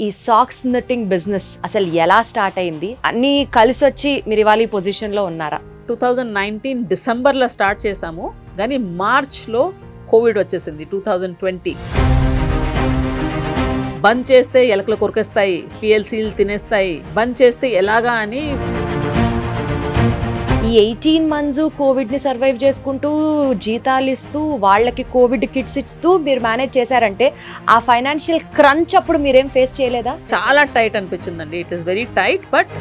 ఈ socks knitting business అసలు ఎలా స్టార్ట్ అయింది? అన్నీ కలిసి వచ్చి మీరు ఇవాళ ఈ పొజిషన్లో ఉన్నారా? 2019 డిసెంబర్లో స్టార్ట్ చేసాము, కానీ మార్చ్లో కోవిడ్ వచ్చేసింది. 2020 బంద్ చేస్తే ఎలకలు కొరికేస్తాయి, పిఎల్సీలు తినేస్తాయి, బంద్ చేస్తే ఎలాగా అని ఈ 18 మంత్స్ కోవిడ్ని సర్వైవ్ చేసుకుంటూ జీతాలు ఇస్తూ వాళ్ళకి కోవిడ్ కిట్స్ ఇస్తూ మీరు మేనేజ్ చేశారంటే ఆ ఫైనాన్షియల్ క్రంచ్ అప్పుడు మీరేం ఫేస్ చేయలేదా? చాలా టైట్ అనిపించిందండి. It is very tight. But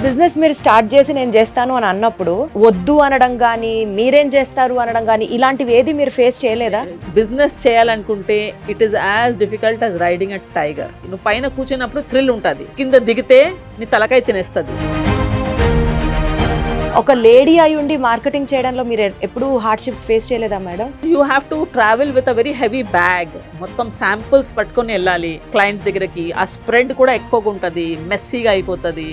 business మీరు స్టార్ట్ చేసి నేను చేస్తాను అని అన్నప్పుడు వద్దు అనడం కానీ మీరేం చేస్తారు అనడం కానీ ఇలాంటివి ఏది మీరు ఫేస్ చేయలేదా? బిజినెస్ చేయాలనుకుంటే it is as difficult as riding a tiger. నువ్వు పైన కూర్చున్నప్పుడు థ్రిల్ ఉంటుంది, కింద దిగితే నీ తలకాయ తినేస్తుంది. ఒక లేడీ అయి ఉండి మార్కెటింగ్ చేయడంలో మీరు ఎప్పుడు హార్డ్షిప్స్ ఫేస్ చేయలేదా madam? You have to travel with a very heavy bag. మొత్తం శాంపుల్స్ పట్టుకొని వెళ్ళాలి క్లయింట్ దగ్గరకి. ఆ స్ప్రెడ్ కూడా ఎక్కువగా ఉంటుంది, మెస్సీగా అయిపోతుంది.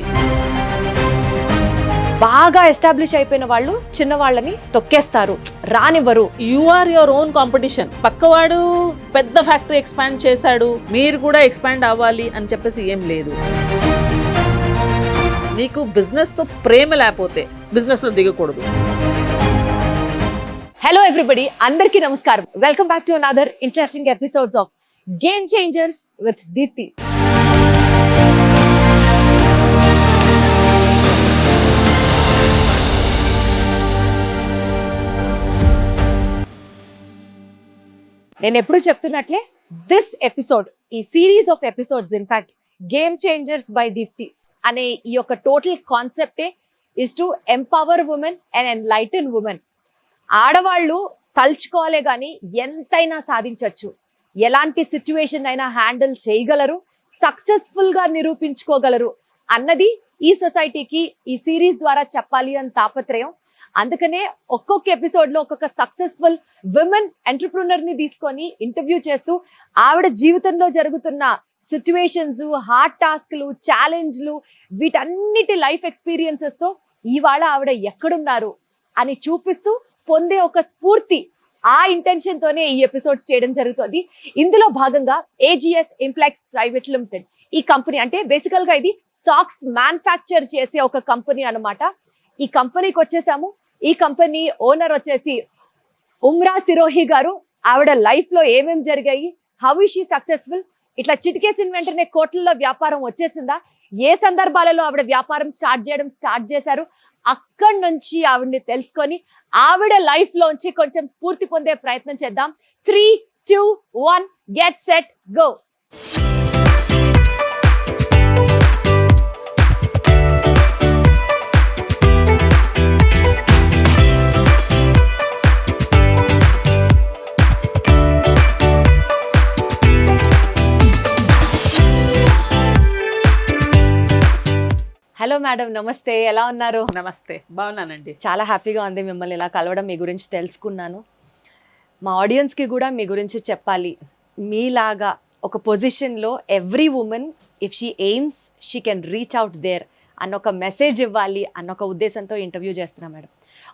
బాగా ఎస్టాబ్లిష్ అయిపోయిన వాళ్ళు చిన్న వాళ్ళని తొక్కేస్తారు, రానివ్వరు. You are your own competition. పక్కవాడు పెద్ద ఫ్యాక్టరీ ఎక్స్పాండ్ చేశాడు, మీరు కూడా ఎక్స్పాండ్ అవ్వాలి అని చెప్పేసి ఏం లేదు. నీకు బిజినెస్తో ప్రేమ లేకపోతే బిజినెస్లో దిగకూడదు. హలో ఎవ్రీబడి, అందరికీ నమస్కారం. Welcome back to another interesting episodes of game changers with Deepthi. నేను ఎప్పుడు చెప్తున్నట్లే దిస్ ఎపిసోడ్, ఈ series of episodes in fact game changers by Deepthi అనే ఈ యొక్క టోటల్ కాన్సెప్టే is to empower women and enlighten women. ఆడవాళ్ళు తలుచుకోవాలే కానీ ఎంతైనా సాధించవచ్చు, ఎలాంటి సిచ్యువేషన్ అయినా హ్యాండిల్ చేయగలరు, సక్సెస్ఫుల్గా నిరూపించుకోగలరు అన్నది ఈ సొసైటీకి ఈ సిరీస్ ద్వారా చెప్పాలి అని తాపత్రయం. అందుకనే ఒక్కొక్క ఎపిసోడ్లో ఒక్కొక్క సక్సెస్ఫుల్ విమెన్ ఎంటర్ప్రినర్ ని తీసుకొని ఇంటర్వ్యూ చేస్తూ ఆవిడ జీవితంలో జరుగుతున్న సిచ్యువేషన్స్, హార్డ్ టాస్క్లు, ఛాలెంజ్లు, వీటన్నిటి లైఫ్ ఎక్స్పీరియన్సెస్తో ఇవాళ ఆవిడ ఎక్కడున్నారు అని చూపిస్తూ పొందే ఒక స్ఫూర్తి, ఆ ఇంటెన్షన్తోనే ఈ ఎపిసోడ్స్ చేయడం జరుగుతుంది. ఇందులో భాగంగా ఏజిఎస్ ఇంప్లెక్స్ ప్రైవేట్ లిమిటెడ్ ఈ కంపెనీ, అంటే బేసికల్గా ఇది సాక్స్ మ్యానుఫ్యాక్చర్ చేసే ఒక కంపెనీ అన్నమాట. ఈ కంపెనీకి వచ్చేసాము. ఈ కంపెనీ ఓనర్ వచ్చేసి ఉమ్రా సిరోహి గారు. ఆవిడ లైఫ్లో ఏమేమి జరిగాయి, హౌ ఇస్ షీ సక్సెస్ఫుల్, ఇట్లా చిటికేసిన వెంటనే కోట్లలో వ్యాపారం వచ్చేసిందా, ఏ సందర్భాలలో ఆవిడ వ్యాపారం స్టార్ట్ చేశారు, అక్కడి నుంచి ఆవిడని తెలుసుకొని ఆవిడ లైఫ్ లోంచి కొంచెం స్ఫూర్తి పొందే ప్రయత్నం చేద్దాం. 3, 2, 1 get set go. Hello madam, నమస్తే. ఎలా ఉన్నారు? నమస్తే, బాగున్నానండి. చాలా హ్యాపీగా ఉంది మిమ్మల్ని ఇలా కలవడం, మీ గురించి తెలుసుకున్నాను. మా ఆడియన్స్కి కూడా మీ గురించి చెప్పాలి. మీలాగా ఒక పొజిషన్లో every woman if she aims she can reach out there అన్న ఒక మెసేజ్ ఇవ్వాలి అన్న ఒక ఉద్దేశంతో ఇంటర్వ్యూ చేస్తున్నా మేడం.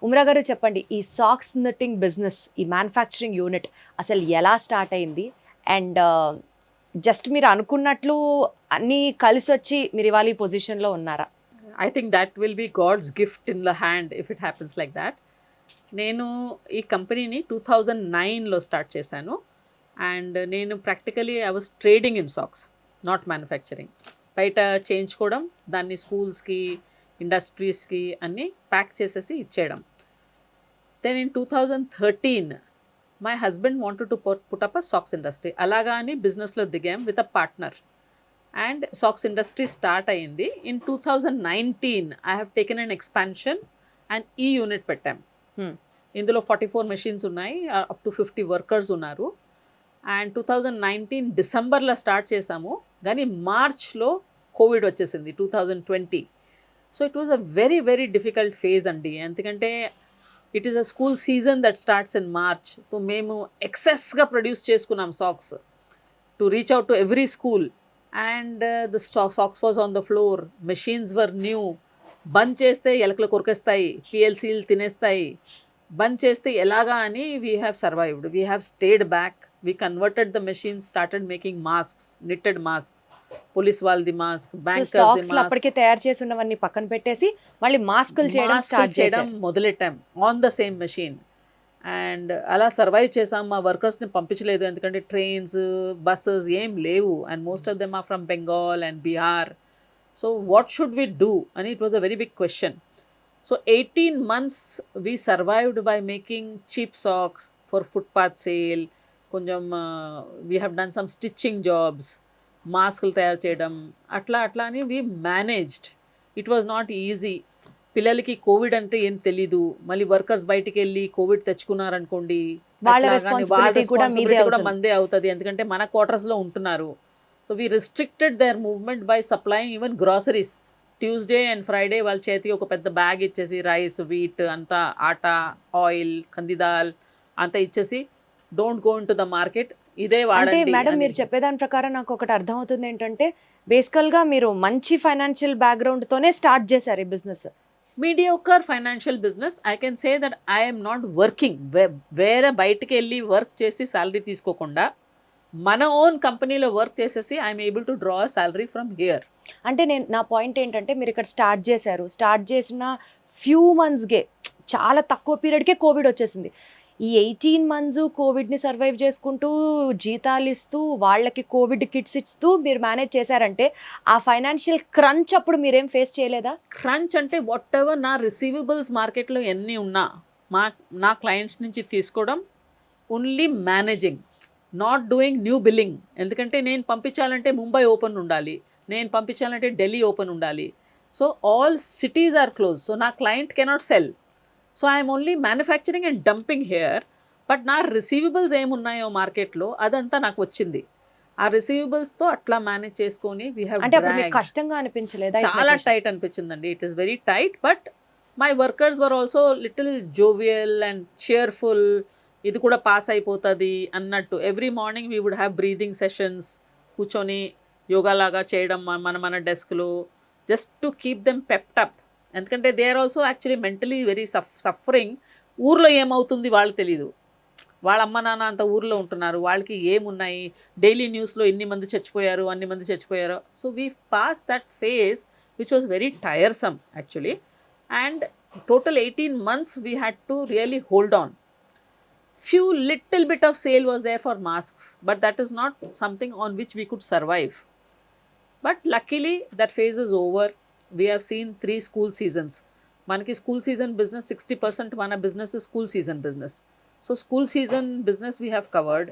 ఉమ్రా గారు చెప్పండి, ఈ సాక్స్ నిట్టింగ్ బిజినెస్, ఈ మ్యానుఫ్యాక్చరింగ్ యూనిట్ అసలు ఎలా స్టార్ట్ అయింది? అండ్ జస్ట్ మీరు అనుకున్నట్లు అన్నీ కలిసి వచ్చి మీరు ఇవాళ ఈ పొజిషన్లో ఉన్నారా? I think that will be God's gift in the hand if it happens like that. నేను ఈ కంపెనీని 2009లో స్టార్ట్ చేశాను. అండ్ నేను practically I was trading in socks, not manufacturing. బయట చేయించుకోవడం, దాన్ని స్కూల్స్కి, ఇండస్ట్రీస్కి అన్నీ ప్యాక్ చేసేసి ఇచ్చేయడం. Then in 2013 my husband wanted to put up a socks industry. అలాగా అని బిజినెస్లో దిగాం with a partner. And socks industry start అయ్యింది. In 2019 I have taken an expansion and ఈ యూనిట్ పెట్టాం. ఇందులో 44 మెషిన్స్ ఉన్నాయి, అప్ టు 50 వర్కర్స్ ఉన్నారు. అండ్ 2019 డిసెంబర్లో స్టార్ట్ చేసాము, కానీ మార్చ్లో కోవిడ్ వచ్చేసింది 2020. So it was a very very difficult phase అండి. ఎందుకంటే it is a school season that starts in March. So మేము ఎక్సెస్గా ప్రొడ్యూస్ చేసుకున్నాం socks to reach out to every school. And the socks was on the floor, machines were new. Bandh చేస్తే ఎలకలు కొరికేస్తాయి, పిఎల్సీలు తినేస్తాయి, బంద్ చేస్తే ఎలాగా అని we have survived, we have stayed back. We converted the machines, started making masks, knitted masks. Police వాళ్ళది mask, so bankers the stocks mask, అప్పటికే తయారు చేసి ఉన్నవన్నీ పక్కన పెట్టేసి మళ్ళీ మాస్కులు చేయడం మాస్కులు స్టార్ట్ చేయడం చేశారు. మొదలెట్టాం on the same machine. And అలా సర్వైవ్ చేసాం. మా వర్కర్స్ని పంపించలేదు, ఎందుకంటే ట్రైన్స్ బస్సెస్ ఏం లేవు, and most of them are from Bengal and Bihar. So what should we do అని it was a very big question. So 18 months we survived by making cheap socks for footpath sale. కొంచెం we have done some stitching jobs, మాస్కులు తయారు చేయడం, అట్లా అట్లా అని we managed. It was not easy. పిల్లలకి Covid అంటే ఏం తెలీదు, మళ్ళీ వర్కర్స్ బయటికి వెళ్ళి కోవిడ్ తెచ్చుకున్నారనుకోండి, వాళ్ళ అట్లా కానీ రెస్పాన్సిబిలిటీ కూడా మీదే responsibility కూడా అవుతుంది. మందే అవుతుంది, ఎందుకంటే మన క్వార్టర్స్లో ఉంటున్నారు. So we restricted their movement by supplying even groceries. Tuesday and Friday వాళ్ళ చేతికి ఒక పెద్ద బ్యాగ్ ఇచ్చేసి రైస్, వీట్ అంతా, ఆటా, ఆయిల్, కందిదాల్ అంతా ఇచ్చేసి, don't go in to the market, ఇదే అంటే వాడండి మేడం అని. మీరు చెప్పేదాని ప్రకారం నాకు ఒకటి అర్థమవుతుంది ఏంటంటే బేసికల్గా మీరు మంచి ఫైనాన్షియల్ బ్యాక్గ్రౌండ్తోనే స్టార్ట్ చేశారు ఈ business. Mediocre financial business. I can say that I'm not working, వేరే బయటికి వెళ్ళి వర్క్ చేసి శాలరీ తీసుకోకుండా మన ఓన్ కంపెనీలో వర్క్ చేసేసి I'm able to draw salary from here. అంటే నా పాయింట్ ఏంటంటే మీరు ఇక్కడ స్టార్ట్ చేశారు, స్టార్ట్ చేసిన ఫ్యూ మంత్స్కే చాలా తక్కువ పీరియడ్కే కోవిడ్ వచ్చేసింది. ఈ 18 months కోవిడ్ని సర్వైవ్ చేసుకుంటూ జీతాలు ఇస్తూ వాళ్ళకి కోవిడ్ కిట్స్ ఇస్తూ మీరు మేనేజ్ చేశారంటే ఆ ఫైనాన్షియల్ క్రంచ్ అప్పుడు మీరేం ఫేస్ చేయలేదా? క్రంచ్ అంటే వాట్ ఎవర్ నా రిసీవబుల్స్ మార్కెట్లో ఎన్ని ఉన్నా నా క్లయింట్స్ నుంచి తీసుకోవడం, only managing, not doing new billing. ఎందుకంటే నేను పంపించాలంటే ముంబై ఓపెన్ ఉండాలి, నేను పంపించాలంటే ఢిల్లీ ఓపెన్ ఉండాలి. So all cities are close, so నా client cannot sell. So I'm only manufacturing and dumping here. But నా రిసీవబుల్స్ ఏమున్నాయో మార్కెట్లో అదంతా నాకు వచ్చింది. ఆ రిసీవబుల్స్తో అట్లా మేనేజ్ చేసుకొని వీ హ్యావ్ అంటే అప్పుడు మీకు కష్టంగా అనిపించలేదా? చాలా టైట్ అనిపించిందండి. It is very tight, but my workers were also little jovial and cheerful. ఇది కూడా పాస్ అయిపోతుంది అన్నట్టు. Every morning we would have breathing sessions, కూర్చొని యోగా లాగా చేయడం మన డెస్క్లో, just to keep them pepped up. ఎందుకంటే they are also actually mentally very suffering. ఊర్లో ఏమవుతుంది వాళ్ళకి తెలీదు, వాళ్ళ అమ్మ నాన్న అంత ఊర్లో ఉంటున్నారు, వాళ్ళకి ఏమున్నాయి, డైలీ న్యూస్లో ఇన్ని మంది చచ్చిపోయారు, అన్ని మంది చచ్చిపోయారు. So we pass that phase which was very tiresome actually. And total 18 months we had to really hold on. Few little bit of sale was there for masks, but that is not something on which we could survive. But luckily that phase is over. We have seen 3 school seasons. Manaki school season business 60% mana business is school season business. So school season business we have covered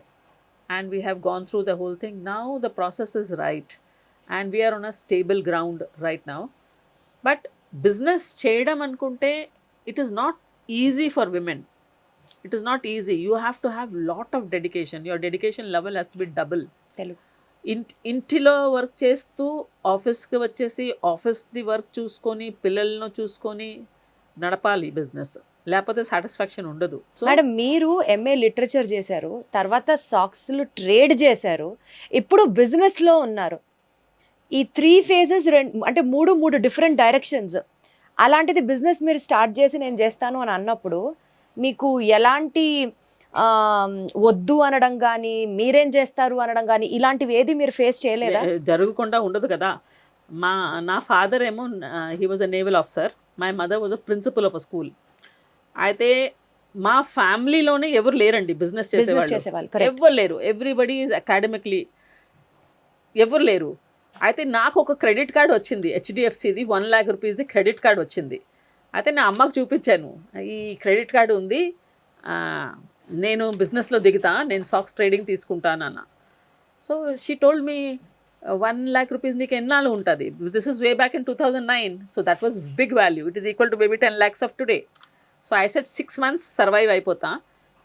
and we have gone through the whole thing. Now the process is right and we are on a stable ground right now. But business cheyadam anukunte it is not easy for women. It is not easy. You have to have lot of dedication. Your dedication level has to be double. Telugu ఇంటిలో work చేస్తూ ఆఫీస్కి వచ్చేసి ఆఫీస్ది work చూసుకొని పిల్లలను చూసుకొని నడపాలి business, లేకపోతే satisfaction ఉండదు. సో మేడం మీరు ఎంఏ లిటరేచర్ చేశారు, తర్వాత సాక్స్లు ట్రేడ్ చేశారు, ఇప్పుడు బిజినెస్లో ఉన్నారు. ఈ 3 phases అంటే మూడు డిఫరెంట్ డైరెక్షన్స్. అలాంటిది బిజినెస్ మీరు స్టార్ట్ చేసి నేను చేస్తాను అని అన్నప్పుడు మీకు ఎలాంటి వద్దు అనడం కానీ మీరేం చేస్తారు అనడం కానీ ఇలాంటివి ఏది మీరు ఫేస్ చేయలేదా? జరగకుండా ఉండదు కదా. నా ఫాదర్ ఏమో he was a naval officer, my mother was a principal of a school. అయితే మా ఫ్యామిలీలోనే ఎవరు లేరండి బిజినెస్ చేసేవాళ్ళు, ఎవరు లేరు. ఎవ్రీబడి ఈజ్ అకాడమిక్లీ, ఎవరు లేరు. అయితే నాకు ఒక క్రెడిట్ కార్డ్ వచ్చింది, హెచ్డిఎఫ్సిది 1 lakh rupees క్రెడిట్ కార్డ్ వచ్చింది. అయితే నా అమ్మకు చూపించాను, ఈ క్రెడిట్ కార్డు ఉంది, నేను బిజినెస్లో దిగుతా, నేను సాక్స్ ట్రేడింగ్ తీసుకుంటానన్న. So she told me 1 lakh rupees నీకు ఎన్నాళ్ళు ఉంటుంది, this is way back in 2009. So that was big value. It is equal to maybe 10 lakhs of today. So I set 6 months survive అయిపోతా,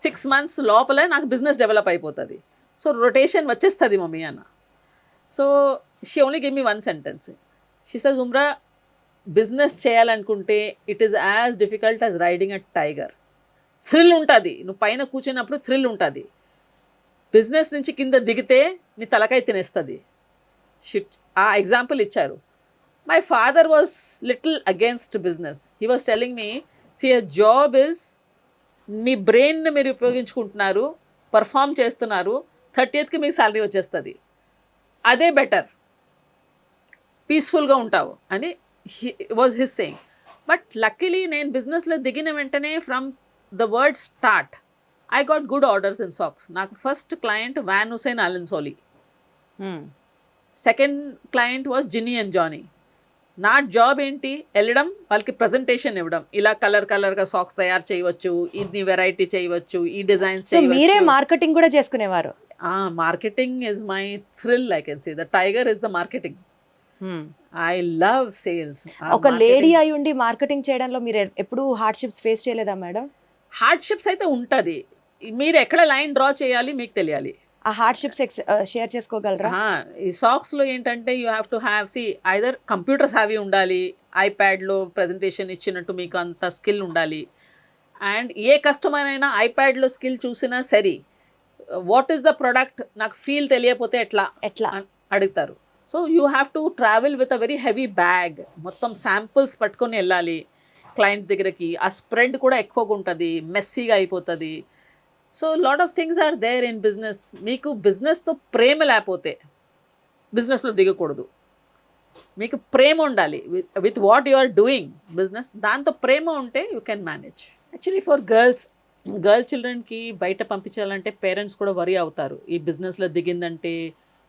6 months లోపలే నాకు business develop అయిపోతుంది, so rotation వచ్చేస్తుంది mummy అన్న. So she only give me 1 sentence. She says, Umra business చేయాలనుకుంటే it is as difficult as riding a tiger. Thrill ఉంటుంది, నువ్వు పైన కూర్చున్నప్పుడు థ్రిల్ ఉంటుంది, బిజినెస్ నుంచి కింద దిగితే నీ తలకాయ తినేస్తుంది. షిట్, ఆ ఎగ్జాంపుల్ ఇచ్చారు. My father was little against business. He was telling me, see a job is మీ బ్రెయిన్ని మీరు ఉపయోగించుకుంటున్నారు, పర్ఫామ్ చేస్తున్నారు, 30th మీకు శాలరీ వచ్చేస్తుంది, అదే బెటర్, పీస్ఫుల్గా ఉంటావు అని was his saying. But luckily నేను బిజినెస్లో దిగిన వెంటనే from the word start I got good orders in socks. నాకు first client Van Heusen Allen, second client was Ginny and Johny. నా జాబ్ ఏంటి, వెళ్ళడం వాళ్ళకి ప్రజెంటేషన్ ఇవ్వడం, ఇలా కలర్గా సాక్స్ తయారు చేయవచ్చు, ఇన్ని వెరైటీ చేయవచ్చు, ఈ డిజైన్స్ చేయవచ్చు. మీరే మార్కెటింగ్ కూడా చేసుకునేవారు? Marketing is my thrill, I can say the tiger is the marketing. I love sales. ఒక లేడీ అయి ఉండి మార్కెటింగ్ చేయడంలో మీరు ఎప్పుడు హార్డ్షిప్స్ ఫేస్ చేయలేదా మేడం? హార్డ్షిప్స్ అయితే ఉంటుంది, మీరు ఎక్కడ లైన్ డ్రా చేయాలి మీకు తెలియాలి. ఆ హార్డ్షిప్స్ షేర్ చేసుకోగలరా? ఈ సాక్స్లో ఏంటంటే you have to have either computers heavy ఉండాలి, ఐప్యాడ్లో ప్రజెంటేషన్ ఇచ్చినట్టు మీకు అంత స్కిల్ ఉండాలి. అండ్ ఏ కస్టమర్ అయినా ఐప్యాడ్లో స్కిల్ చూసినా సరే వాట్ ఈస్ ద ప్రోడక్ట్ నాకు ఫీల్ తెలియకపోతే ఎట్లా అడుగుతారు. So you have to travel with a very heavy bag, మొత్తం శాంపుల్స్ పట్టుకొని వెళ్ళాలి క్లయింట్ దగ్గరికి. ఆ స్ప్రెడ్ కూడా ఎక్కువగా ఉంటుంది, మెస్సీగా అయిపోతుంది. So lot of things are there in business. మీకు బిజినెస్తో ప్రేమ లేకపోతే బిజినెస్లో దిగకూడదు. మీకు ప్రేమ ఉండాలి with what you are doing business, దాంతో ప్రేమ ఉంటే you can manage. Actually for girl చిల్డ్రన్కి బయట పంపించాలంటే పేరెంట్స్ కూడా వరీ అవుతారు. ఈ బిజినెస్లో దిగిందంటే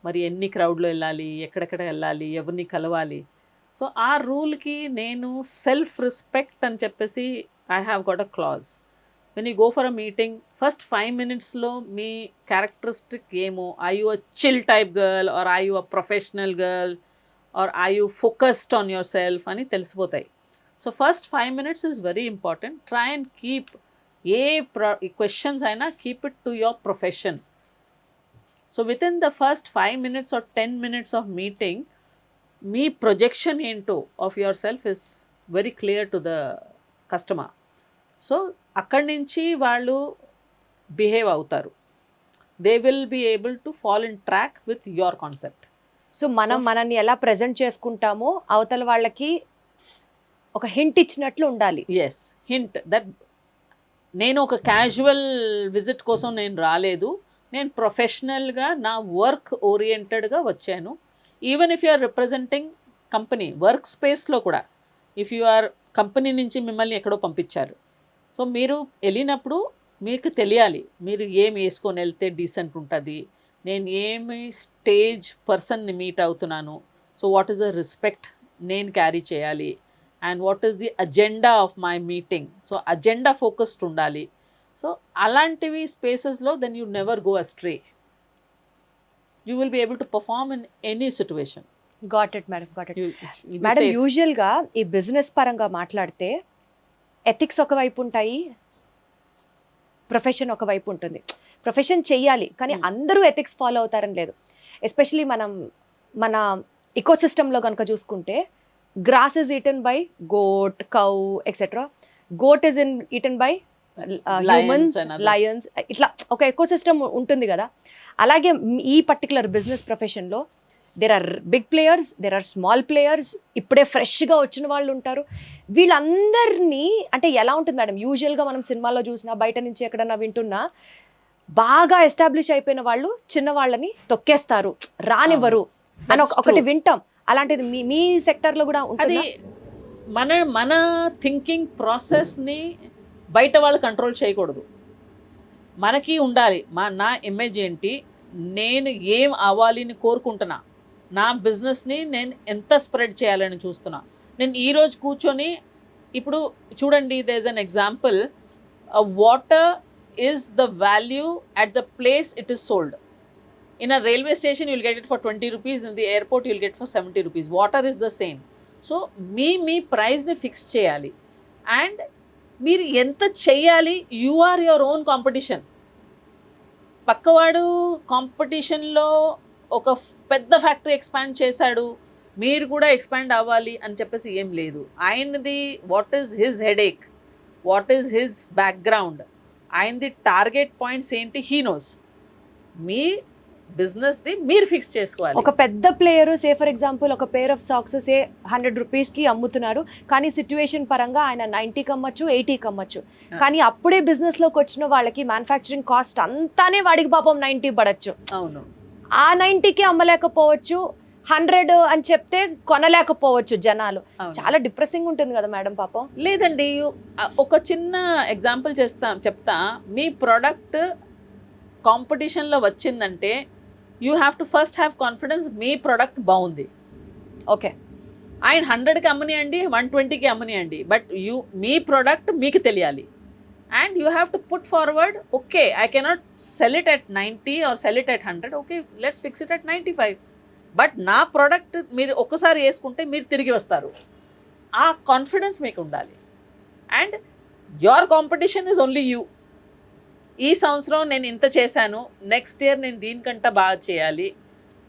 మరి ఎన్ని క్రౌడ్లో వెళ్ళాలి, ఎక్కడెక్కడ వెళ్ళాలి, ఎవరిని కలవాలి. సో ఆ రూల్కి నేను సెల్ఫ్ రెస్పెక్ట్ అని చెప్పేసి I have got a clause. When you go for a meeting first 5 minutesలో మీ క్యారెక్టరిస్టిక్ ఏమో, I you a chill type girl or I you a professional girl or I you focused on your self అని తెలిసిపోతాయి. So first 5 minutes is very important. Try and keep ఏ questions అయినా keep it to your profession. So with in the first 5 minutes or 10 minutes of meeting మీ projection ఏంటో of yourself is very clear to the customer. So అక్కడి నుంచి వాళ్ళు behave అవుతారు. They will be able to fall in track with your concept. So మనల్ని ఎలా present చేసుకుంటామో అవతల వాళ్ళకి ఒక హింట్ ఇచ్చినట్లు ఉండాలి. ఎస్, హింట్ దట్ నేను ఒక క్యాజువల్ విజిట్ కోసం నేను రాలేదు, నేను ప్రొఫెషనల్గా నా వర్క్ ఓరియంటెడ్గా వచ్చాను. Even if you are representing company work స్పేస్లో కూడా, ఇఫ్ యు ఆర్ కంపెనీ నుంచి మిమ్మల్ని ఎక్కడో పంపించారు, సో మీరు వెళ్ళినప్పుడు మీకు తెలియాలి మీరు ఏం వేసుకొని వెళ్తే డీసెంట్ ఉంటుంది, నేను ఏమి స్టేజ్ పర్సన్ని మీట్ అవుతున్నాను, so what is the respect నేను క్యారీ చేయాలి, and what is the agenda of my meeting. So agenda focused ఉండాలి. సో అలాంటివి స్పేసెస్లో then you never go astray. You will be able to perform in any situation. Got it madam, got it madam. యూజువల్గా ఈ business పరంగా మాట్లాడితే ethics ఒకవైపు ఉంటాయి, ప్రొఫెషన్ ఒకవైపు ఉంటుంది. ప్రొఫెషన్ చెయ్యాలి కానీ అందరూ ఎథిక్స్ ఫాలో అవుతారని లేదు. ఎస్పెషలీ మన ఇకోసిస్టంలో కనుక చూసుకుంటే grass is eaten by goat, cow etcetera. Goat is eaten by humans, lions, ఇట్లా ఒక ఎకోసిస్టమ్ ఉంటుంది కదా. అలాగే ఈ పర్టికులర్ బిజినెస్ ప్రొఫెషన్లో there are big players, there are small players, ఇప్పుడే ఫ్రెష్గా వచ్చిన వాళ్ళు ఉంటారు. వీళ్ళందరినీ అంటే ఎలా ఉంటుంది మేడం, యూజువల్గా మనం సినిమాలో చూసినా బయట నుంచి ఎక్కడన్నా వింటున్నా బాగా ఎస్టాబ్లిష్ అయిపోయిన వాళ్ళు చిన్న వాళ్ళని తొక్కేస్తారు, రానివ్వరు అని ఒకటి వింటాం. అలాంటిది మీ సెక్టర్లో కూడా ఉంటుంది. మన థింకింగ్ ప్రాసెస్ని బయట వాళ్ళు కంట్రోల్ చేయకూడదు, మనకి ఉండాలి. నా ఇమేజ్ ఏంటి, నేను ఏం అవ్వాలని కోరుకుంటున్నా, నా బిజినెస్ని నేను ఎంత స్ప్రెడ్ చేయాలని చూస్తున్నా. నేను ఈరోజు కూర్చొని ఇప్పుడు చూడండి, there is an example, water is the value at the place it is sold. In a railway station you will get it for 20 rupees, in the airport you will get for 70 rupees. Water is the same. So మీ ప్రైస్ని fix చేయాలి and మీరు ఎంత చెయ్యాలి. You are your own competition. పక్కవాడు కాంపిటీషన్లో ఒక పెద్ద ఫ్యాక్టరీ ఎక్స్పాండ్ చేశాడు, మీరు కూడా ఎక్స్పాండ్ అవ్వాలి అని చెప్పేసి ఏం లేదు. ఆయనది what is his headache, what is his background, ఆయనది టార్గెట్ పాయింట్స్ ఏంటి, హీ నోస్. మీ బిజినెస్ది మీరు ఫిక్స్ చేసుకోవాలి. ఒక పెద్ద ప్లేయర్ సే ఫర్ ఎగ్జాంపుల్ ఒక పేర్ ఆఫ్ సాక్స్ సే 100 రూపీస్కి అమ్ముతున్నారు, కానీ సిచ్యువేషన్ పరంగా ఆయన 90కి అమ్మచ్చు, 80కి అమ్మచ్చు. కానీ అప్పుడే బిజినెస్లోకి వచ్చిన వాళ్ళకి మ్యానుఫ్యాక్చరింగ్ కాస్ట్ అంతానే వాడికి పాపం 90 పడచ్చు. అవును, ఆ 90కి అమ్మలేకపోవచ్చు, 100 అని చెప్తే కొనలేకపోవచ్చు జనాలు. చాలా డిప్రెసింగ్ ఉంటుంది కదా మేడం పాపం. లేదండి, ఒక చిన్న ఎగ్జాంపుల్ చెప్తా. మీ ప్రోడక్ట్ కాంపిటీషన్లో వచ్చిందంటే you have to first have confidence me product బాగుంది. ఓకే, ఆయన 100కి అమ్మనియండి, 120కి అమ్మనియండి, బట్ మీ ప్రోడక్ట్ మీకు తెలియాలి. And you have to put forward, okay I cannot sell it at 90 or sell it at 100, okay let's fix it at 95. But నా product మీరు ఒక్కసారి వేసుకుంటే మీరు తిరిగి వస్తారు. ఆ కాన్ఫిడెన్స్ మీకు ఉండాలి. And your competition is only you. ఈ సంవత్సరం నేను ఇంత చేశాను, నెక్స్ట్ ఇయర్ నేను దీనికంటే బాగా చేయాలి,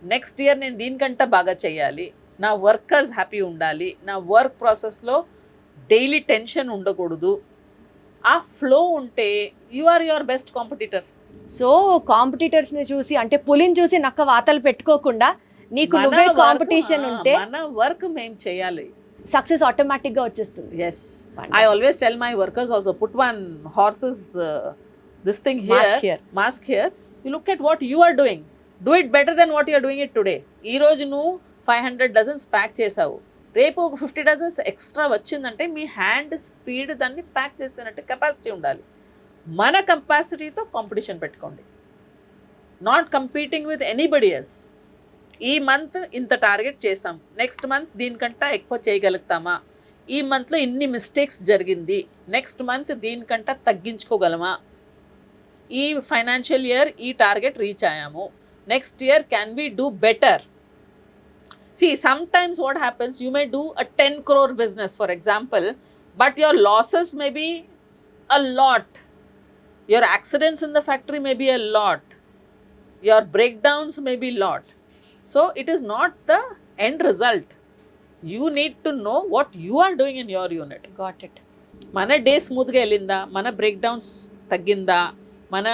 నెక్స్ట్ ఇయర్ నేను దీనికంటే బాగా చేయాలి, నా వర్కర్స్ హ్యాపీ ఉండాలి, నా వర్క్ ప్రాసెస్లో డైలీ టెన్షన్ ఉండకూడదు. ఆ ఫ్లో ఉంటే you are your best competitor. So కాంపిటీటర్స్ని చూసి అంటే పులిని చూసి నక్క వాతలు పెట్టుకోకుండా నీకు నువ్వే కాంపిటీషన్ ఉంటే మన వర్క్ మేము చేయాలి, సక్సెస్ ఆటోమేటిక్గా వచ్చేస్తుంది. Yes, I always tell my workers also, put one horses this thing here, mask here, you look at what you are doing, do it better than what you are doing it today. ఈ రోజు నువ్వు 500 dozens pack చేసావు, రేపు ఒక 50 dozens extra వచ్చిందంటే మీ hand speed దాన్ని pack చేసినట్టు capacity ఉండాలి. మన కెపాసిటీతో కాంపిటీషన్ పెట్టుకోండి, not competing with anybody else. ఈ మంత్ ఇంత టార్గెట్ చేసాం, నెక్స్ట్ మంత్ దీనికంటే ఎక్కువ చేయగలుగుతామా, ఈ మంత్లో ఇన్ని మిస్టేక్స్ జరిగింది, నెక్స్ట్ మంత్ దీనికంటే తగ్గించుకోగలమా, ఈ ఫైనాన్షియల్ ఇయర్ ఈ టార్గెట్ రీచ్ అయ్యాము, next year can we do better. See, sometimes what happens, you may do a 10 crore business, for example, but your losses may be a lot. Your accidents in the factory may be a lot. Your breakdowns may be lot. So, it is not the end result. You need to know what you are doing in your unit. Got it. మన day స్మూత్గా వెళ్ళిందా, మన breakdowns తగ్గిందా, మన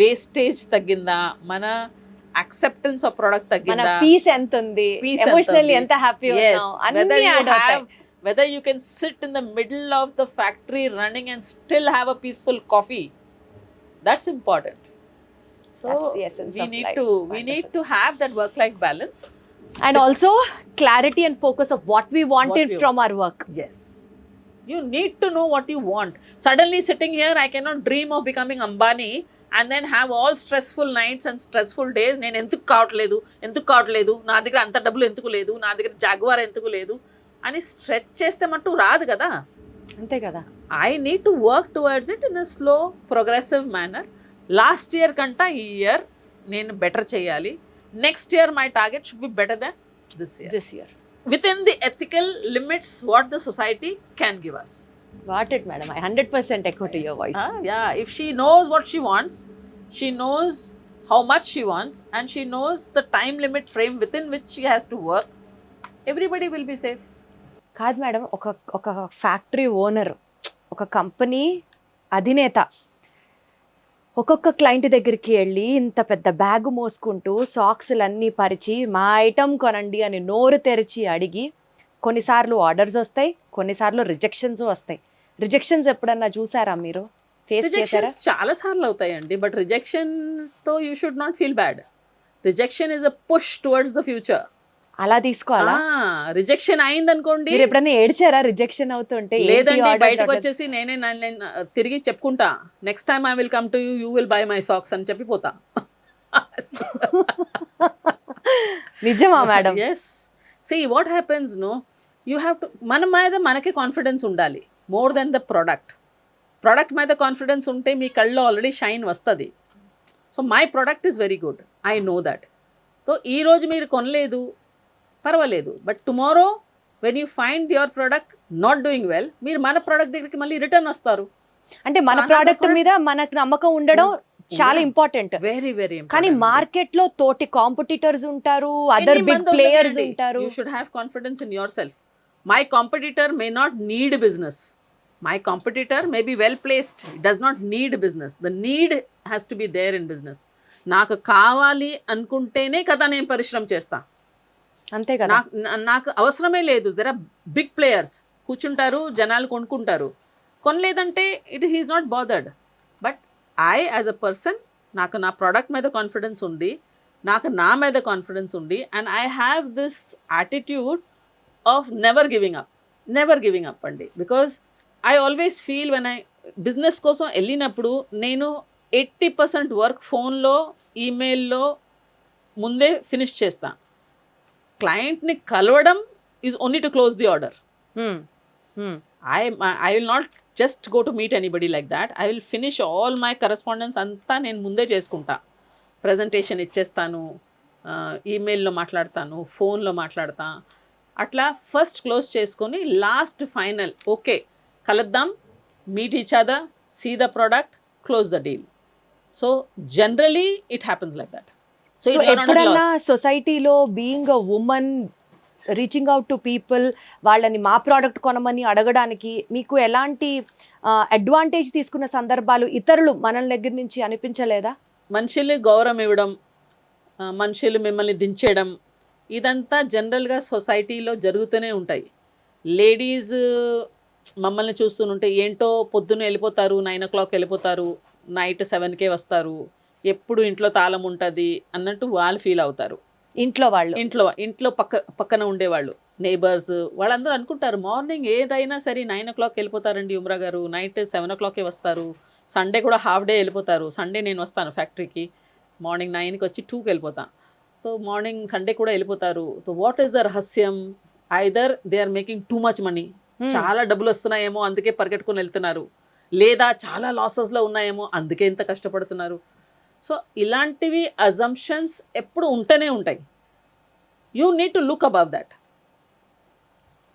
wastage తగ్గిందా, మన acceptance of product తగ్గిందా, piece ఎంత ఉంది, ఎమోషనల్లీ ఎంత హ్యాపీ ఉన్నావు, అన్నీ యాడ్ అవుతాయి. whether you can sit in the middle of the factory running and still have a peaceful coffee, that's important. So that's the essence we of need life. we need to have that work life balance, and also clarity and focus of what we wanted from our work. Yes, you need to know what you want. Suddenly sitting here I cannot dream of becoming Ambani and then have all stressful nights and stressful days. నేను ఎందుకు కావట్లేదు, నా దగ్గర అంత డబ్బులు ఎందుకు లేదు, నా దగ్గర జాగ్వార్ ఎందుకు లేదు అని స్ట్రెచ్ చేస్తే మట్టు రాదు కదా. అంతే కదా. I need to work towards it in a slow progressive manner. Last year కంటే ఈ ఇయర్ నేను బెటర్ చేయాలి, next year my target should be better than this year within the ethical limits what the society can give us. Got it, madam. I 100% echo to your voice. Yeah, if she knows what she wants, she knows how much she wants, and she knows the time limit frame within which she has to work, everybody will be safe. కాదు madam, ఒక factory owner, ఒక company అధినేత ఒక్కొక్క client దగ్గరికి వెళ్ళి ఇంత పెద్ద bag మోసుకుంటూ సాక్స్లన్నీ పరిచి మా ఐటమ్ కొనండి అని నోరు తెరిచి అడిగి, కొన్నిసార్లు ఆర్డర్స్ వస్తాయి, కొన్నిసార్లు రిజెక్షన్స్ వస్తాయి. రిజెక్షన్స్ ఎప్పుడన్నా చూసారా మీరు, ఫేస్ చేశారా? చాలా సార్లు అవుతాయండి, బట్ రిజెక్షన్తో you should not feel bad. Rejection is a push towards the future. అలా తీసుకోవాలా? రిజెక్షన్ అయింది అనుకోండి, మీరు ఎప్పుడైనా ఏడ్చారా రిజెక్షన్ అవుతుంటే? లేదండి, బయటకు వచ్చేసి నేనే తిరిగి చెప్పుకుంటా, next time I will come to you, you will buy my socks అని చెప్పిపోతా. నిజమా madam? Yes. See what happens, no you have to, మన మీద మనకే కాన్ఫిడెన్స్ ఉండాలి మోర్ దెన్ ద ప్రోడక్ట్ మీద కాన్ఫిడెన్స్ ఉంటే మీ కళ్ళలో ఆల్రెడీ షైన్ వస్తుంది. So my product is very good, I know that. So ఈరోజు మీరు కొనలేదు పర్వాలేదు, but tomorrow when you find your product not doing well, మీరు మన ప్రోడక్ట్ దగ్గరికి మళ్ళీ రిటర్న్ వస్తారు. అంటే మన ప్రోడక్ట్ మీద మనకు నమ్మకం ఉండడం చాలా ఇంపార్టెంట్, వెరీ వెరీ. కానీ మార్కెట్ లో తోటి కాంపిటీటర్స్ ఉంటారు, అదర్ బిగ్ ప్లేయర్స్ ఉంటారు. You should have confidence in yourself. My competitor may not need business, my competitor may be well placed, does not need business. The need has to be there in business. నాకు కావాలి అనుకుంటేనే కదా నేను పరిశ్రమ చేస్తా. అంతే కదా. నాకు అవసరమే లేదు. దెర్ ఆర్ బిగ్ ప్లేయర్స్ కూర్చుంటారు, జనాలు కొనుక్కుంటారు. కొనలేదంటే he is not bothered. But I as a person నాకు నా ప్రోడక్ట్ మీద కాన్ఫిడెన్స్ ఉంది, నాకు నా మీద కాన్ఫిడెన్స్ ఉంది, and I have this attitude of never giving up అండి. Because I always feel when business కోసం వెళ్ళినప్పుడు నేను 80% వర్క్ ఫోన్లో, ఈమెయిల్లో ముందే ఫినిష్ చేస్తా. క్లయింట్ని కలవడం is only to close the order. I will not just go to meet anybody like that. I will finish all my correspondence అంతా నేను ముందే చేసుకుంటా. ప్రజెంటేషన్ ఇచ్చేస్తాను, ఈమెయిల్లో మాట్లాడతాను, ఫోన్లో మాట్లాడతా. అట్లా ఫస్ట్ క్లోజ్ చేసుకొని లాస్ట్ ఫైనల్ ఓకే కలుద్దాం, meet each other, see the product, close the deal. So generally it happens like that. So ఎప్పుడన్నా సొసైటీలో being a woman reaching out to people, వాళ్ళని మా ప్రోడక్ట్ కొనమని అడగడానికి మీకు ఎలాంటి అడ్వాంటేజ్ తీసుకున్న సందర్భాలు ఇతరులు మనల్ని దగ్గర నుంచి అనిపించలేదా? మనుషులు గౌరవం ఇవ్వడం, మనుషులు మిమ్మల్ని దించేయడం, ఇదంతా జనరల్గా సొసైటీలో జరుగుతూనే ఉంటాయి. లేడీస్ మమ్మల్ని చూస్తుంటే ఏంటో పొద్దున్న వెళ్ళిపోతారు, 9 o'clock వెళ్ళిపోతారు, నైట్ 7కే వస్తారు, ఎప్పుడు ఇంట్లో తాళం ఉంటుంది అన్నట్టు వాళ్ళు ఫీల్ అవుతారు. ఇంట్లో పక్కన ఉండేవాళ్ళు, నేబర్స్ వాళ్ళందరూ అనుకుంటారు మార్నింగ్ ఏదైనా సరే 9 o'clock వెళ్ళిపోతారండి ఉమ్రా గారు, నైట్ 7 o'clockకే వస్తారు, సండే కూడా హాఫ్ డే వెళ్ళిపోతారు. సండే నేను వస్తాను ఫ్యాక్టరీకి, మార్నింగ్ 9కి వచ్చి 2కి వెళ్ళిపోతాను. సో మార్నింగ్ సండే కూడా వెళ్ళిపోతారు. సో వాట్ ఈస్ ద రహస్యం? Either they are making too much money, చాలా డబ్బులు వస్తున్నాయేమో అందుకే పరిగెట్టుకుని వెళ్తున్నారు, లేదా చాలా లాసెస్లో ఉన్నాయేమో అందుకే ఇంత కష్టపడుతున్నారు. సో ఇలాంటివి అజంప్షన్స్ ఎప్పుడు ఉంటూనే ఉంటాయి. You need to look above that.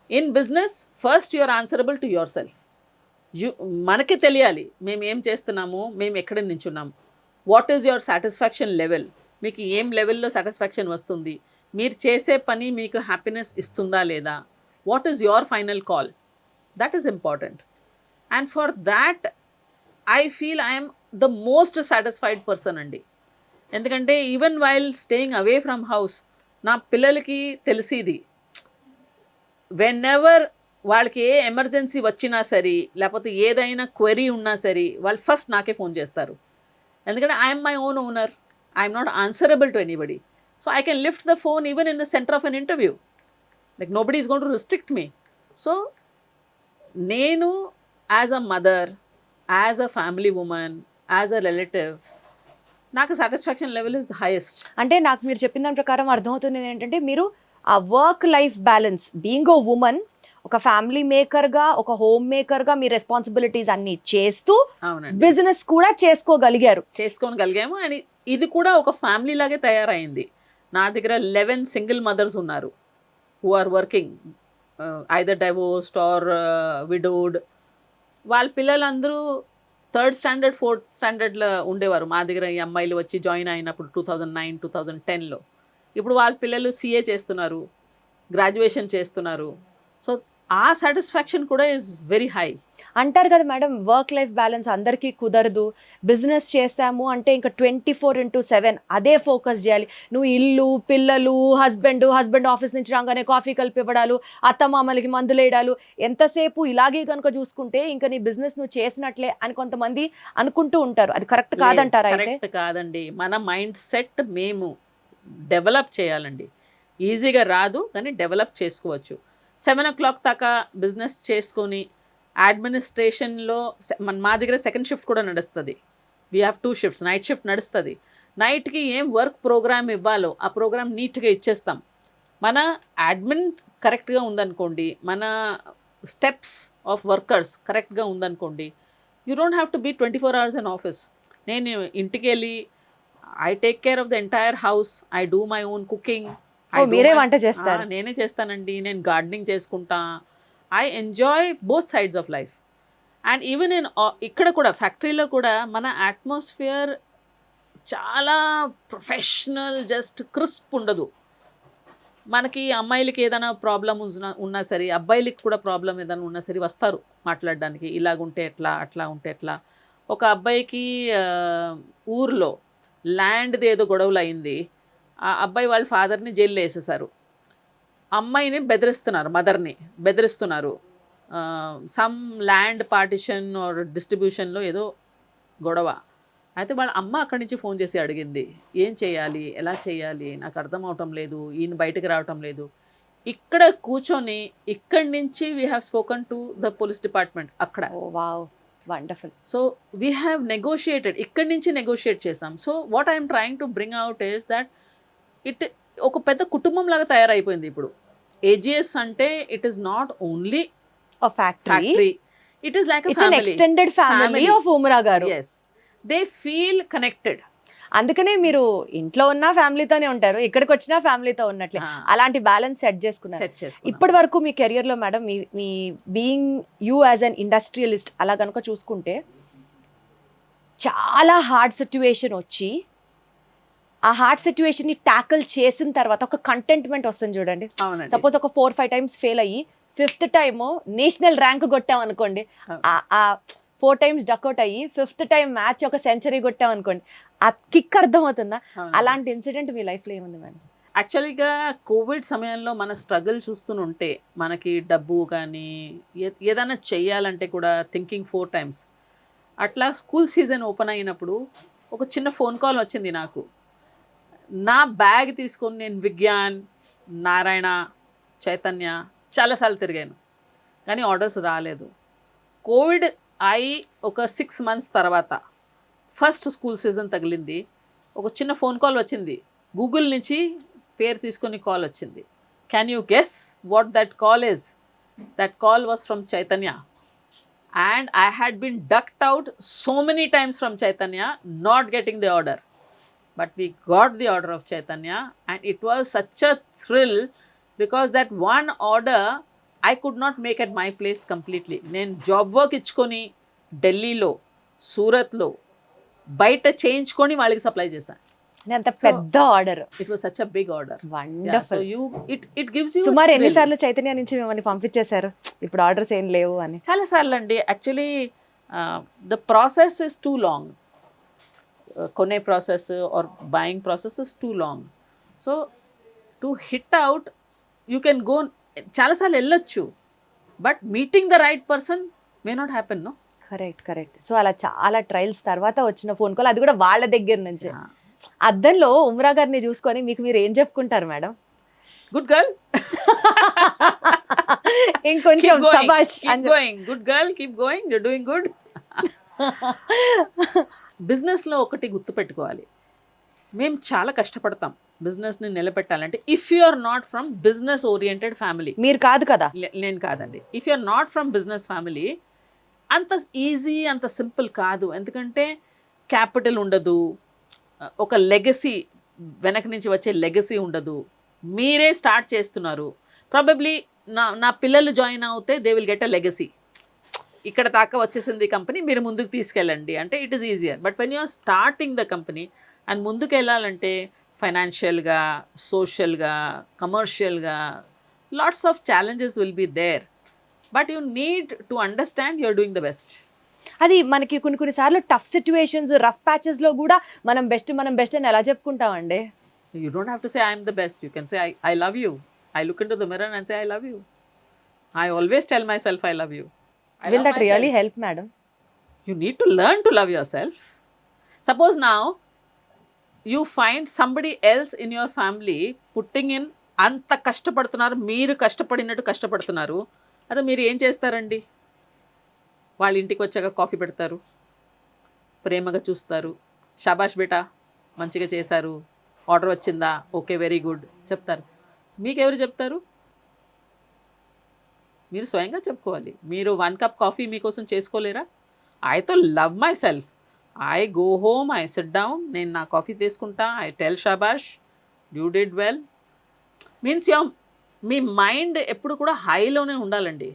In business first you're answerable to your self. మనకి తెలియాలి మేము ఏం చేస్తున్నాము, మేము ఎక్కడ నించున్నాము, what is your satisfaction level, మీకు ఏం లెవెల్లో సాటిస్ఫాక్షన్ వస్తుంది, మీరు చేసే పని మీకు హ్యాపీనెస్ ఇస్తుందా లేదా, what is your final call, that is important. And for that I feel I'm the most satisfied person అండి. ఎందుకంటే even while staying away from house నా పిల్లలకి తెలిసిది, వెన్ ఎవర్ వాళ్ళకి ఏ ఎమర్జెన్సీ వచ్చినా సరే, లేకపోతే ఏదైనా క్వెరీ ఉన్నా సరే వాళ్ళు ఫస్ట్ నాకే ఫోన్ చేస్తారు. ఎందుకంటే I'm my own owner, I'm not answerable to anybody. So I can lift the phone even in the centre of an interview, like nobody is going to restrict me. So నేను as a mother, as a family woman, as a relative, నాకు satisfaction level is the highest. అంటే నాకు మీరు చెప్పిన దాని ప్రకారం అర్థమవుతుంది ఏంటంటే మీరు ఆ work life balance, being a women, ఒక ఫ్యామిలీ మేకర్గా, ఒక హోమ్ మేకర్గా మీ రెస్పాన్సిబిలిటీస్ అన్ని చేస్తూ బిజినెస్ కూడా చేసుకోగలిగాము. అండ్ ఇది కూడా ఒక ఫ్యామిలీ లాగే తయారైంది. నా దగ్గర 11 సింగిల్ మదర్స్ ఉన్నారు who are working, either divorced or widowed. వాళ్ళ పిల్లలందరూ 3rd standard 4th standardలో ఉండేవారు మా దగ్గర. ఈ అమ్మాయిలు వచ్చి జాయిన్ అయినప్పుడు 2009 2010లో. ఇప్పుడు వాళ్ళ పిల్లలు CA చేస్తున్నారు, గ్రాడ్యుయేషన్ చేస్తున్నారు. సో ఆ సాటిస్ఫాక్షన్ కూడా ఈజ్ వెరీ హై. అంటారు కదా మేడం, వర్క్ లైఫ్ బ్యాలెన్స్ అందరికీ కుదరదు, బిజినెస్ చేస్తాము అంటే ఇంకా 24/7 అదే ఫోకస్ చేయాలి. నువ్వు ఇల్లు, పిల్లలు, హస్బెండ్ ఆఫీస్ నుంచి రాగానే కాఫీ కలిపి ఇవ్వడాలు, అత్తమామలకి మందులు వేయడాలు, ఎంతసేపు ఇలాగే కనుక చూసుకుంటే ఇంకా నీ బిజినెస్ నువ్వు చేసినట్లే అని కొంతమంది అనుకుంటూ ఉంటారు. అది కరెక్ట్ కాదంటారా? కరెక్ట్ కాదండి. మన మైండ్ సెట్ మేము డెవలప్ చేయాలండి. ఈజీగా రాదు కానీ డెవలప్ చేసుకోవచ్చు. 7 o'clock దాకా బిజినెస్ చేసుకొని అడ్మినిస్ట్రేషన్లో మా దగ్గర సెకండ్ షిఫ్ట్ కూడా నడుస్తుంది. We have 2 shifts, night shift నడుస్తుంది. నైట్కి ఏం వర్క్ ప్రోగ్రామ్ ఇవ్వాలో ఆ ప్రోగ్రామ్ నీట్గా ఇచ్చేస్తాం. మన అడ్మిన్ కరెక్ట్గా ఉందనుకోండి, మన స్టెప్స్ ఆఫ్ వర్కర్స్ కరెక్ట్గా ఉందనుకోండి, you don't have to be 24 hours in office. నేను ఇంటికి వెళ్ళి I take care of the entire house, I do my own cooking. మీరే వంట చేస్తారు? నేనే చేస్తానండి. నేను గార్డెనింగ్ చేసుకుంటా. I enjoy both sides of life. And even ఇక్కడ కూడా ఫ్యాక్టరీలో కూడా మన అట్మాస్ఫియర్ చాలా ప్రొఫెషనల్, జస్ట్ క్రిస్ప్ ఉండదు. మనకి అమ్మాయిలకి ఏదైనా ప్రాబ్లమ్ ఉన్నా సరే, అబ్బాయిలకి కూడా ప్రాబ్లం ఏదైనా ఉన్నా సరే వస్తారు మాట్లాడడానికి, ఇలాగుంటే ఎట్లా, అట్లా ఉంటే ఎట్లా. ఒక అబ్బాయికి ఊర్లో ల్యాండ్ది ఏదో గొడవలు అయింది, ఆ అబ్బాయి వాళ్ళ ఫాదర్ని జైల్లో వేసేసారు, అమ్మాయిని బెదిరిస్తున్నారు, మదర్ని బెదిరిస్తున్నారు, సమ్ ల్యాండ్ పార్టిషన్ ఆర్ డిస్ట్రిబ్యూషన్లో ఏదో గొడవ. అయితే వాళ్ళ అమ్మ అక్కడి నుంచి ఫోన్ చేసి అడిగింది, ఏం చేయాలి, ఎలా చేయాలి, నాకు అర్థం అవటం లేదు, ఈయన బయటకు రావటం లేదు. ఇక్కడ కూర్చొని ఇక్కడి నుంచి we have spoken to the police department అక్కడ. Oh wow, wonderful. So we have negotiated, ఇక్కడి నుంచి నెగోషియేట్ చేసాం. So what I'm trying to bring out is that it ఒక పెద్ద కుటుంబం లాగా తయారైపోయింది ఇప్పుడు. ఏజిఎస్ అంటే it is not only A factory. Factory, it is like It's an extended family of Umra garu. yes, they feel connected. అందుకనే మీరు ఇంట్లో ఉన్న ఫ్యామిలీతోనే ఉంటారు, ఇక్కడికి వచ్చినా ఫ్యామిలీతో ఉన్నట్లే. అలాంటి బ్యాలెన్స్ సెట్ చేసుకున్నారు. సెట్ చేసుకున్నాం. ఇప్పటి వరకు మీ కెరియర్ లో madam, me being you as an industrialist అలా కనుక చూసుకుంటే, చాలా హార్డ్ సిచ్యువేషన్ వచ్చి ఆ హార్డ్ సిచ్యువేషన్ ని ట్యాకిల్ చేసిన తర్వాత ఒక కంటెంట్మెంట్ వస్తుంది చూడండి. అవునండి. సపోజ్ ఒక 4-5 times ఫెయిల్ అయ్యి 5th time నేషనల్ ర్యాంక్ కొట్టాం అనుకోండి, ఆ 4 times డక్అవుట్ అయ్యి 5th time మ్యాచ్ ఒక సెంచరీ కొట్టాం అనుకోండి, ఆ కిక్ అర్థమవుతుందా? అలాంటి ఇన్సిడెంట్ మీ లైఫ్ లో ఏముంది మేడం? యాక్చువల్గా కోవిడ్ సమయంలో మన స్ట్రగుల్ చూస్తుంటే మనకి డబ్బు కానీ ఏదైనా చెయ్యాలంటే కూడా థింకింగ్ 4 times. అట్లా స్కూల్ సీజన్ ఓపెన్ అయినప్పుడు ఒక చిన్న ఫోన్ కాల్ వచ్చింది నాకు. నా బ్యాగ్ తీసుకొని నేను విజ్ఞాన్, నారాయణ, చైతన్య చాలాసార్లు తిరిగాను, కానీ ఆర్డర్స్ రాలేదు. కోవిడ్ అయి ఒక 6 months తర్వాత ఫస్ట్ స్కూల్ సీజన్ తగిలింది. ఒక చిన్న ఫోన్ కాల్ వచ్చింది, గూగుల్ నుంచి పేరు తీసుకొని కాల్ వచ్చింది. Can you guess what that call is? That call was from Chaitanya. And I had been ducked out so many times from Chaitanya, not getting the order. But we got the order of Chaitanya, and it was such a thrill because that one order I could not make at my place completely. నేను job work ఇచ్చుకొని ఢిల్లీలో, సూరత్లో బయట చేయించుకొని వాళ్ళకి supply చేశాను. అంత పెద్ద order. It was such a big order. Wonderful. It gives you. సుమారు ఎన్నిసార్లు చైతన్య నుంచి మిమ్మల్ని పంపించేశారు ఇప్పుడు ఆర్డర్స్ ఏం లేవు అని? చాలా సార్లు అండి. Actually the process is too long. కొనే process or buying process is too long. So to hit out you can go, చాలాసార్లు వెళ్ళొచ్చు, but meeting the right person may not happen. No, correct. So అలా చాలా trials తర్వాత వచ్చిన phone call, అది కూడా వాళ్ళ దగ్గర నుంచి. అద్దంలో ఉమ్రా గారిని చూసుకొని మీకు మీరు ఏం చెప్పుకుంటారు మేడం? గుడ్ గర్ల్, ఇంకొంచెం సబాష్, good girl, keep going, you doing good. బిజినెస్లో ఒకటి గుర్తుపెట్టుకోవాలి, మేము చాలా కష్టపడతాం బిజినెస్ని నిలబెట్టాలంటే. If you are not from business oriented family, మీరు కాదు కదా, నేను కాదండి. If you are not from business family, అంత ఈజీ, అంత సింపుల్ కాదు. ఎందుకంటే క్యాపిటల్ ఉండదు, ఒక లెగసీ, వెనక నుంచి వచ్చే లెగసీ ఉండదు. మీరే స్టార్ట్ చేస్తున్నారు. ప్రాబబ్లీ నా పిల్లలు జాయిన్ అవుతే they will get a legacy. ఇక్కడ దాకా వచ్చేసింది కంపెనీ, మీరు ముందుకు తీసుకెళ్ళండి అంటే it is easier. But when you are starting the company and ముందుకు వెళ్ళాలంటే ఫైనాన్షియల్గా, సోషల్గా, కమర్షియల్గా lots of challenges will be there. But you need to understand you are doing the best. అది మనకి కొన్నిసార్లు టఫ్ సిచ్యువేషన్స్, రఫ్ ప్యాచెస్లో కూడా మనం బెస్ట్ అని ఎలా చెప్పుకుంటామండి? You don't have to say I am the best. You can say I love you. I look into the mirror and say I love you. I always tell myself I love you. Will that really help, madam? You need to learn to love yourself. Suppose now you find somebody else in your family putting in anta కష్టపడుతున్నారు, మీరు కష్టపడినట్టు కష్టపడుతున్నారు. అదే మీరు ఏం చేస్తారండి? వాళ్ళ ఇంటికి వచ్చాక కాఫీ పెడతారు, ప్రేమగా చూస్తారు, షాబాష్ బేటా మంచిగా చేశారు, ఆర్డర్ వచ్చిందా, ఓకే వెరీ గుడ్ చెప్తారు. మీకెవరు చెప్తారు? మీరు స్వయంగా చెప్పుకోవాలి. మీరు 1 cup కాఫీ మీకోసం చేసుకోలేరా? I too love my self. I go home, I sit down, నేను నా కాఫీ తీసుకుంటా, ఐ టెల్ షాబాష్ యూ డిడ్ వెల్. మీన్స్ మీ మైండ్ ఎప్పుడు కూడా హైలోనే ఉండాలండి.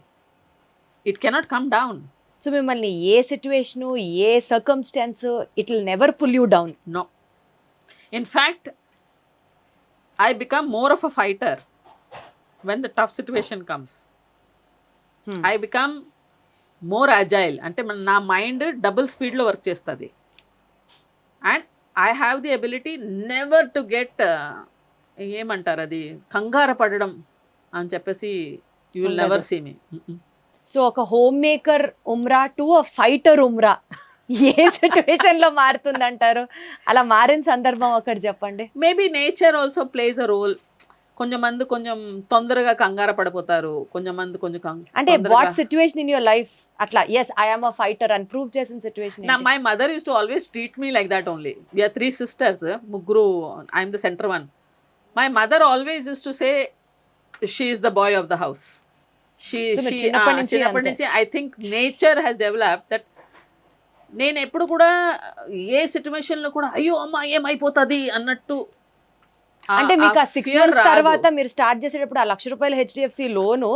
It cannot come down. So మిమ్మల్ని ఏ సిచ్యువేషను, ఏ circumstance, it will never pull you down. No. In fact, I become more of a fighter when the tough situation comes. I become more agile. అంటే నా mind double స్పీడ్లో work చేస్తుంది. And I have the ability never to get ఏమంటారు అది కంగారు పడడం అని చెప్పేసి you will never see me. So ఒక homemaker Umra to a fighter Umra ఏ సిచ్యువేషన్ లో మారుతుంది అంటారు? అలా మారిన సందర్భం ఒకటి చెప్పండి. Maybe nature also plays a role. కొంచెం తొందరగా కంగారు పడిపోతారు, కొంచెం అంటే what situation in your life అట్లా as I am a fighter అని ప్రూవ్ చేసిన situation? My mother use to always treat me like that only. We are 3 sisters, ముగ్గురు, I'm the centre one. My mother always use to say she is the boy of the house. చిన్నప్పటి నుంచి I think nature has develop that. నేను ఎప్పుడు కూడా ఏ సిచ్యువేషన్లో కూడా అయ్యో అమ్మ ఏమైపోతుంది అన్నట్టు. అంటే మీకు ఆ 6 months తర్వాత మీరు స్టార్ట్ చేసేటప్పుడు ఆ ₹1,00,000 HDFC లోను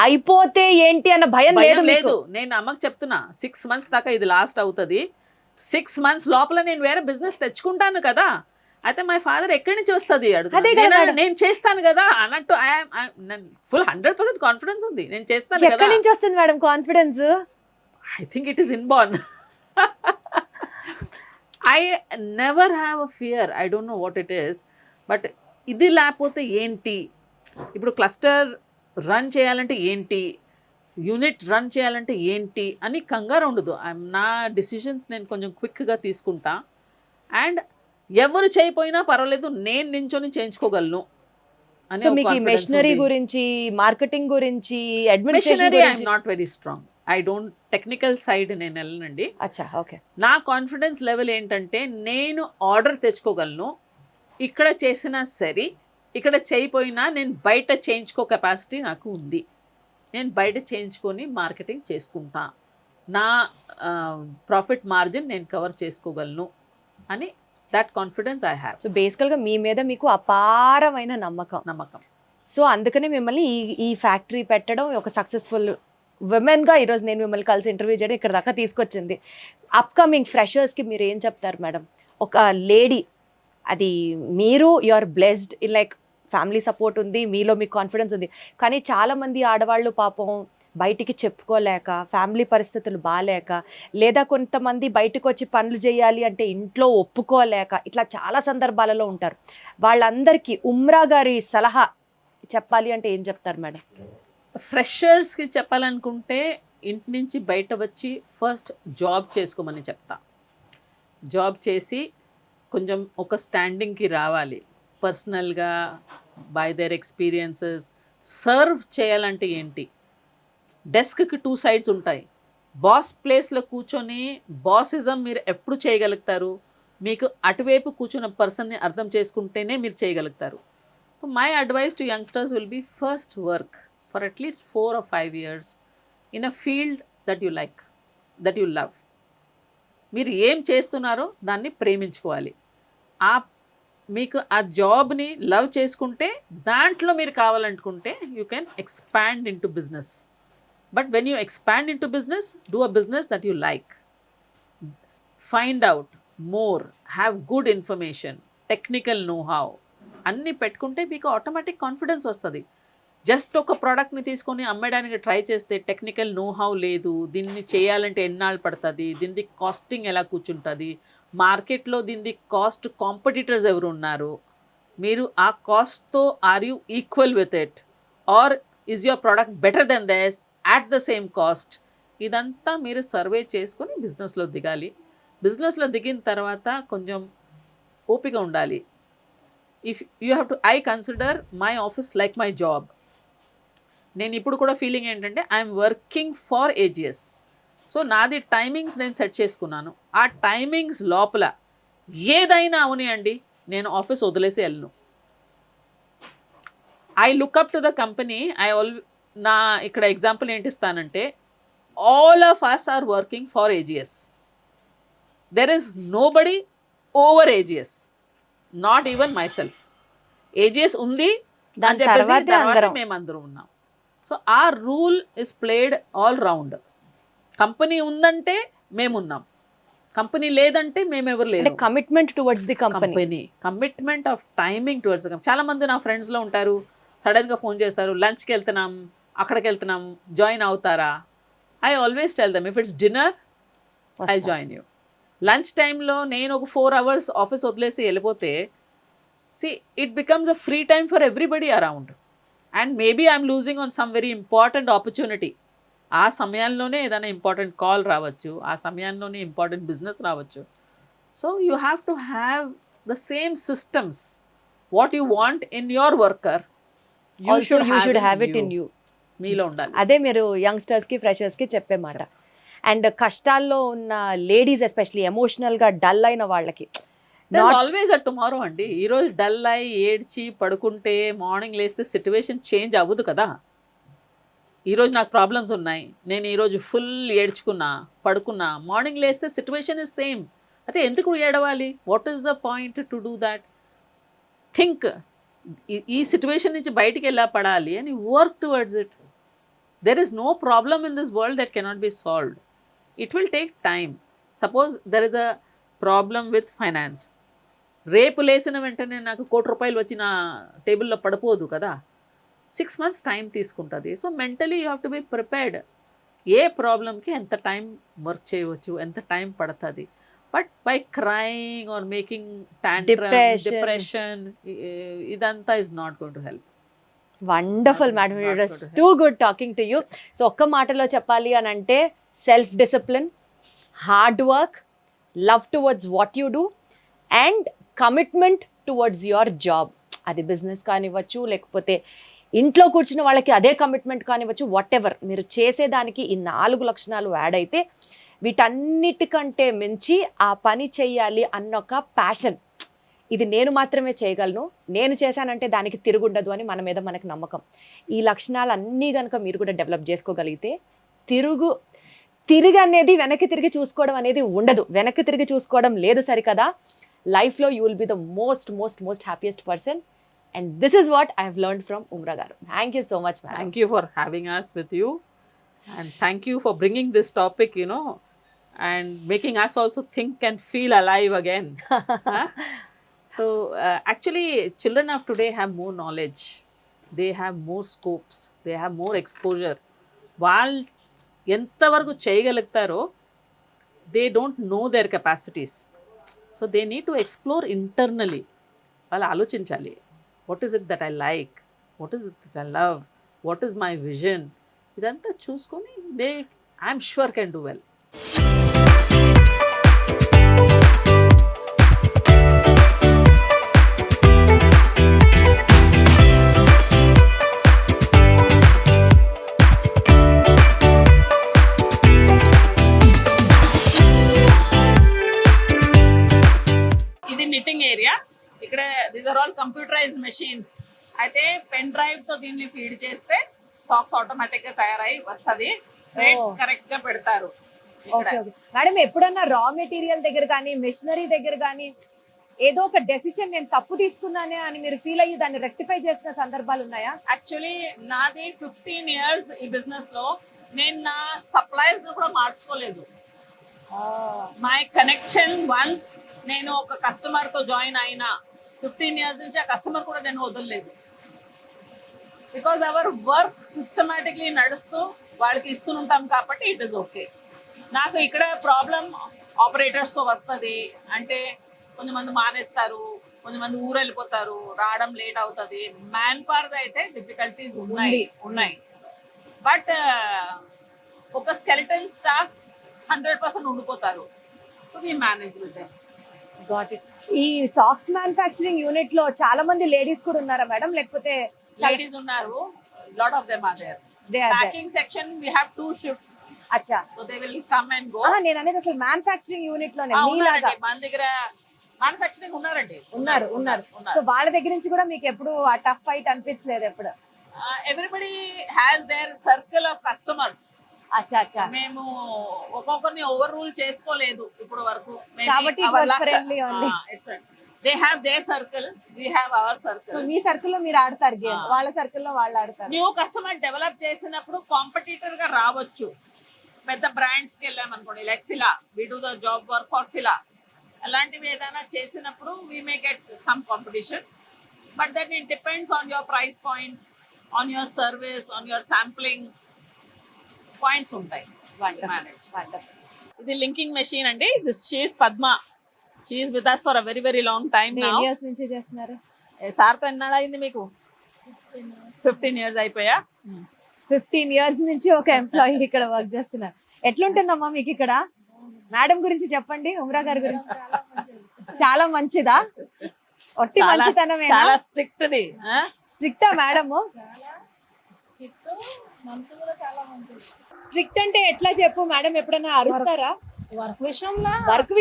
అయిపోతే ఏంటి అన్న భయం లేదు? నేను అమ్మకి చెప్తున్నా 6 months దాకా ఇది లాస్ట్ అవుతుంది, 6 months లోపల నేను వేరే బిజినెస్ తెచ్చుకుంటాను కదా. అయితే మై ఫాదర్ ఎక్కడి నుంచి వస్తుంది నేను చేస్తాను కదా అన్నట్టు. ఫుల్ 100% కాన్ఫిడెన్స్ ఉంది, నేను చేస్తాను కదా. ఎక్కడి నుంచి వస్తుంది madam confidence? I think it is inborn. I never have a fear, I don't know what it is. But ఇది లేకపోతే ఏంటి, ఇప్పుడు క్లస్టర్ రన్ చేయాలంటే ఏంటి, యూనిట్ రన్ చేయాలంటే ఏంటి అని కంగారు ఉండదు. నా డిసిషన్స్ నేను కొంచెం క్విక్గా తీసుకుంటా. అండ్ ఎవరు చేయపోయినా పర్వాలేదు, నేను నించొని చేయించుకోగలను. సో మీకు మెషినరీ గురించి, మార్కెటింగ్ గురించి, administration I'm not very strong. I don't technical side నేను వెళ్ళనండి. అచ్చా, ఓకే. నా కాన్ఫిడెన్స్ లెవెల్ ఏంటంటే నేను ఆర్డర్ తెచ్చుకోగలను, ఇక్కడ చేసినా సరే, ఇక్కడ చేయపోయినా నేను బయట చేయించుకో కెపాసిటీ నాకు ఉంది. నేను బయట చేయించుకొని మార్కెటింగ్ చేసుకుంటా, నా ప్రాఫిట్ మార్జిన్ నేను కవర్ చేసుకోగలను అని that confidence I have. So బేసికల్గా మీ మీద మీకు అపారమైన నమ్మకం. సో అందుకనే మిమ్మల్ని ఈ ఫ్యాక్టరీ పెట్టడం, ఒక సక్సెస్ఫుల్ ఉమెన్గా ఈరోజు నేను మిమ్మల్ని కలిసి ఇంటర్వ్యూ చేయడం ఇక్కడ దాకా తీసుకొచ్చింది. అప్కమింగ్ ఫ్రెషర్స్కి మీరు ఏం చెప్తారు మేడం? ఒక లేడీ, అది మీరు you are blessed in like family support ఉంది, మీలో మీకు కాన్ఫిడెన్స్ ఉంది. కానీ చాలామంది ఆడవాళ్ళు పాపం బయటికి చెప్పుకోలేక, ఫ్యామిలీ పరిస్థితులు బాగాలేక, లేదా కొంతమంది బయటకు వచ్చి పనులు చేయాలి అంటే ఇంట్లో ఒప్పుకోలేక, ఇట్లా చాలా సందర్భాలలో ఉంటారు. వాళ్ళందరికీ ఉమ్రా గారి సలహా చెప్పాలి అంటే ఏం చెప్తారు మేడం? ఫ్రెషర్స్కి చెప్పాలనుకుంటే ఇంటి నుంచి బయట వచ్చి ఫస్ట్ జాబ్ చేసుకోమని చెప్తా. జాబ్ చేసి కొంచెం ఒక స్టాండింగ్కి రావాలి, పర్సనల్గా బై దేర్ ఎక్స్పీరియన్సెస్. సర్వ్ చేయాలంటే ఏంటి, డెస్క్కి 2 sides ఉంటాయి. బాస్ ప్లేస్లో కూర్చొని బాసిజం మీరు ఎప్పుడు చేయగలుగుతారు? మీకు అటువైపు కూర్చున్న పర్సన్ని అర్థం చేసుకుంటేనే మీరు చేయగలుగుతారు. My advice to youngsters will be first work for at least 4 or 5 years in a field that you like, that you love. మీరు ఏం చేస్తున్నారో దాన్ని ప్రేమించుకోవాలి. మీకు ఆ జాబ్ని లవ్ చేసుకుంటే దాంట్లో మీరు కావాలనుకుంటే you can expand in to business. But when you expand in to business, do a business that you like, find out more, have good information, technical know how అన్నీ పెట్టుకుంటే మీకు ఆటోమేటిక్ కాన్ఫిడెన్స్ వస్తుంది. Just ఒక ప్రోడక్ట్ని తీసుకొని అమ్మడానికి try చేస్తే technical know how లేదు, దీన్ని చేయాలంటే ఎన్నాళ్ళు పడుతుంది, దీన్ని కాస్టింగ్ ఎలా కూర్చుంటుంది, మార్కెట్లో దీన్ని కాస్ట్ కాంపిటీటర్స్ ఎవరు ఉన్నారు, మీరు ఆ కాస్ట్తో are you equal with it, or is your product better than these at the same cost, ఇదంతా మీరు సర్వే చేసుకొని బిజినెస్లో దిగాలి. బిజినెస్లో దిగిన తర్వాత కొంచెం ఓపిక ఉండాలి. If you have to, I consider my office like my job. నేను ఇప్పుడు కూడా ఫీలింగ్ ఏంటంటే I'm working for AGS. So నాది టైమింగ్స్ నేను సెట్ చేసుకున్నాను. ఆ టైమింగ్స్ లోపల ఏదైనా అవనియండి, నేను ఆఫీస్ వదిలేసి వెళ్ళను. I look up to the company. నా ఇక్కడ ఎగ్జాంపుల్ ఏంటి ఇస్తానంటే, all of us are working for AGS. There is nobody over AGS, not even myself. AGS ఉంది అని చెప్పేసి మేమందరం ఉన్నాం. సో ఆ rule is played all round. Company ఉందంటే మేమున్నాం, కంపెనీ లేదంటే మేమెవరు లేదు. Commitment towards the company, commitment of timing towards the company. చాలా మంది నా ఫ్రెండ్స్లో ఉంటారు, సడన్గా ఫోన్ చేస్తారు, లంచ్కి వెళ్తున్నాం, అక్కడికి వెళ్తున్నాం, జాయిన్ అవుతారా? I always tell them, if it's dinner I join you, lunch టైంలో నేను ఒక 4 hours ఆఫీస్ వదిలేసి వెళ్ళిపోతే it becomes a free time for everybody around. And maybe I'm losing on some very important opportunity. ఆ సమయంలోనే ఏదైనా important call రావచ్చు, ఆ సమయంలోనే ఇంపార్టెంట్ బిజినెస్ రావచ్చు. So you have to have the same systems what you want in your worker, you should have it in you. మీలో ఉండాలి. అదే మీరు యంగ్స్టర్స్ కి ఫ్రెషర్స్ కి చెప్పే మాట. అండ్ కష్టాల్లో ఉన్న లేడీస్ ఎస్పెషల్లీ ఎమోషనల్ గా డల్ అయిన వాళ్ళకి ఆల్వేస్ అ టుమారో అండి. ఈరోజు డల్ అయి ఏడ్చి పడుకుంటే మార్నింగ్ లేస్తే సిచ్యువేషన్ చేంజ్ అవ్వదు కదా. ఈరోజు నాకు ప్రాబ్లమ్స్ ఉన్నాయి, నేను ఈరోజు ఫుల్ ఏడ్చుకున్నా పడుకున్నా, మార్నింగ్ లేస్తే సిచ్యువేషన్ ఇస్ సేమ్. అయితే ఎందుకు ఏడవాలి? What is the point to do that? Think ఈ సిచ్యువేషన్ నుంచి బయటికి ఎలా పడాలి అని work towards it. There is no problem in this world that cannot be solved. It will take time. Suppose there is a problem with finance. రేపు లేచిన వెంటనే నాకు ₹1,00,00,000 వచ్చి నా టేబుల్లో పడిపోదు కదా. 6 months టైం తీసుకుంటుంది. So mentally you have to be prepared. ఏ ప్రాబ్లంకి ఎంత టైం వర్క్ చేయవచ్చు, ఎంత టైం పడుతుంది. But by crying or making depression ఇదంతా is not going to help. Wonderful madam, it was too good talking to you. So ఒక్క మాటలో చెప్పాలి అని అంటే self discipline, hard work, love towards what you do and commitment towards your job. అది business కానివ్వచ్చు, లేకపోతే ఇంట్లో కూర్చున్న వాళ్ళకి అదే కమిట్మెంట్ కానివ్వచ్చు, వాట్ ఎవర్ మీరు చేసేదానికి ఈ 4 లక్షణాలు యాడ్ అయితే వీటన్నిటికంటే మించి ఆ పని చేయాలి అన్న ఒక ప్యాషన్, ఇది నేను మాత్రమే చేయగలను, నేను చేశానంటే దానికి తిరుగుండదు అని మన మీద మనకు నమ్మకం. ఈ లక్షణాలు అన్నీ కనుక మీరు కూడా డెవలప్ చేసుకోగలిగితే తిరిగి అనేది వెనక్కి తిరిగి చూసుకోవడం అనేది ఉండదు. వెనక్కి తిరిగి చూసుకోవడం లేదు సరికదా. లైఫ్లో you will be the most happiest person. And this is what I have learned from Umra garu. Thank you so much madam. Thank you for having us with you and thank you for bringing this topic, and making us also think and feel alive again. Huh? So actually children of today have more knowledge, they have more scopes, they have more exposure. వాళ్ళు ఎంతవరకు చేయగలుగుతారో they don't know their capacities. So they need to explore internally. వాళ్ళు ఆలోచించాలి, what is it that I like, what is it that I love, what is my vision. ఇదంతా చూసుకొని they I'm sure can do well. ఇక్కడ these are all computerised machines. అయితే pen drive తో దీన్ని feed చేస్తే socks automatic గా తయారై వస్తుంది. రేట్స్ కరెక్ట్ గా పెడతారు. మేడం ఎప్పుడన్నా రా మెటీరియల్ దగ్గర కానీ మెషినరీ దగ్గర కానీ ఏదో ఒక డెసిషన్ నేను తప్పు తీసుకున్నానే అని మీరు ఫీల్ అయ్యి దాన్ని రెక్టిఫై చేసిన సందర్భాలు ఉన్నాయా? యాక్చువల్లీ నాది 15 years ఈ బిజినెస్ లో. నేను నా సప్లైర్స్ ను కూడా మార్చుకోలేదు. మై కనెక్షన్ వన్స్ నేను ఒక కస్టమర్ తో జాయిన్ అయినా 15 years నుంచి ఆ కస్టమర్ కూడా నేను వదలలేదు. బికాజ్ అవర్ వర్క్ సిస్టమేటిక్లీ నడుస్తూ వాళ్ళకి ఇస్తూనే ఉంటాం కాబట్టి ఇట్ ఇస్ ఓకే. నాకు ఇక్కడ ప్రాబ్లం ఆపరేటర్స్తో వస్తుంది. అంటే కొంతమంది మానేస్తారు, కొంతమంది ఊరు వెళ్ళిపోతారు, రావడం లేట్ అవుతుంది. మ్యాన్ పవర్ అయితే డిఫికల్టీస్ ఉన్నాయి. బట్ ఒక స్కెలిటన్ స్టాఫ్ 100% ఉండిపోతారు. So we manage with them. Got it. ఈ సాక్స్ మ్యానుఫ్యాక్చరింగ్ యూనిట్ లో చాలా మంది లేడీస్ కూడా ఉన్నారా మేడం? లేకపోతే లేడీస్ ఉన్నారు, lot of them are there. Packing section we have 2 shifts. అచ్చా. So they will come and go. నేను అనేది అసలు మ్యానుఫ్యాక్చరింగ్ యూనిట్ లోనే మీలాగా మన దగ్గర మ్యానుఫ్యాక్చరింగ్ ఉన్నారండి. ఉన్నారు. సో వాళ్ళ దగ్గర నుంచి కూడా మీకు ఎప్పుడు ఆ టఫ్ ఫైట్ అనిపించలేదు ఎప్పుడు? Everybody has their circle of customers. అచ్చా. మేము ఒక్కొక్కరిని ఓవర్ రూల్ చేసుకోలేదు ఇప్పుడు వరకు. కాబట్టి they have the circle, we have our circle. So మీ సర్కిల్ లో మీరు ఆడతారు గేమ్, వాళ్ళ సర్కిల్ లో వాళ్ళు ఆడతారు. న్యూ కస్టమర్ డెవలప్ చేసినప్పుడు కాంపిటీటర్ గా రావచ్చు. పెద్ద బ్రాండ్స్ కి వెళ్ళాం అనుకోండి, like Fila, we do the job work for Fila. అలాంటివి ఏదైనా చేసినప్పుడు we may get some competition. But then it depends on your price point, on your service, on your sampling points ఉంటాయి. ఇది లింకింగ్ మెషిన్ అండి. This she's Padma. She's with us for a very very long time now. ఎన్ని years నుంచి చేస్తున్నారు? సార్తో ఎన్నాళ్ళు అయింది మీకు? 15 years అయిపోయా. 15 years నుంచి ఒక ఎంప్లాయీ ఇక్కడ వర్క్ చేస్తున్నారు. ఎట్లుంటుందమ్మా మీకు ఇక్కడ? మేడం గురించి చెప్పండి, ఉమ్రా గారి గురించి. చాలా మంచిదా? ఒట్టి మంచితనమేనా? చాలా స్ట్రిక్ట్ ది. స్ట్రిక్టా మేడం? స్ట్రిక్ట్ అంటే ఎట్లా చెప్పు మేడం, ఎప్పుడైనా అరుస్తారా? వర్క్ విషయంలో వర్క్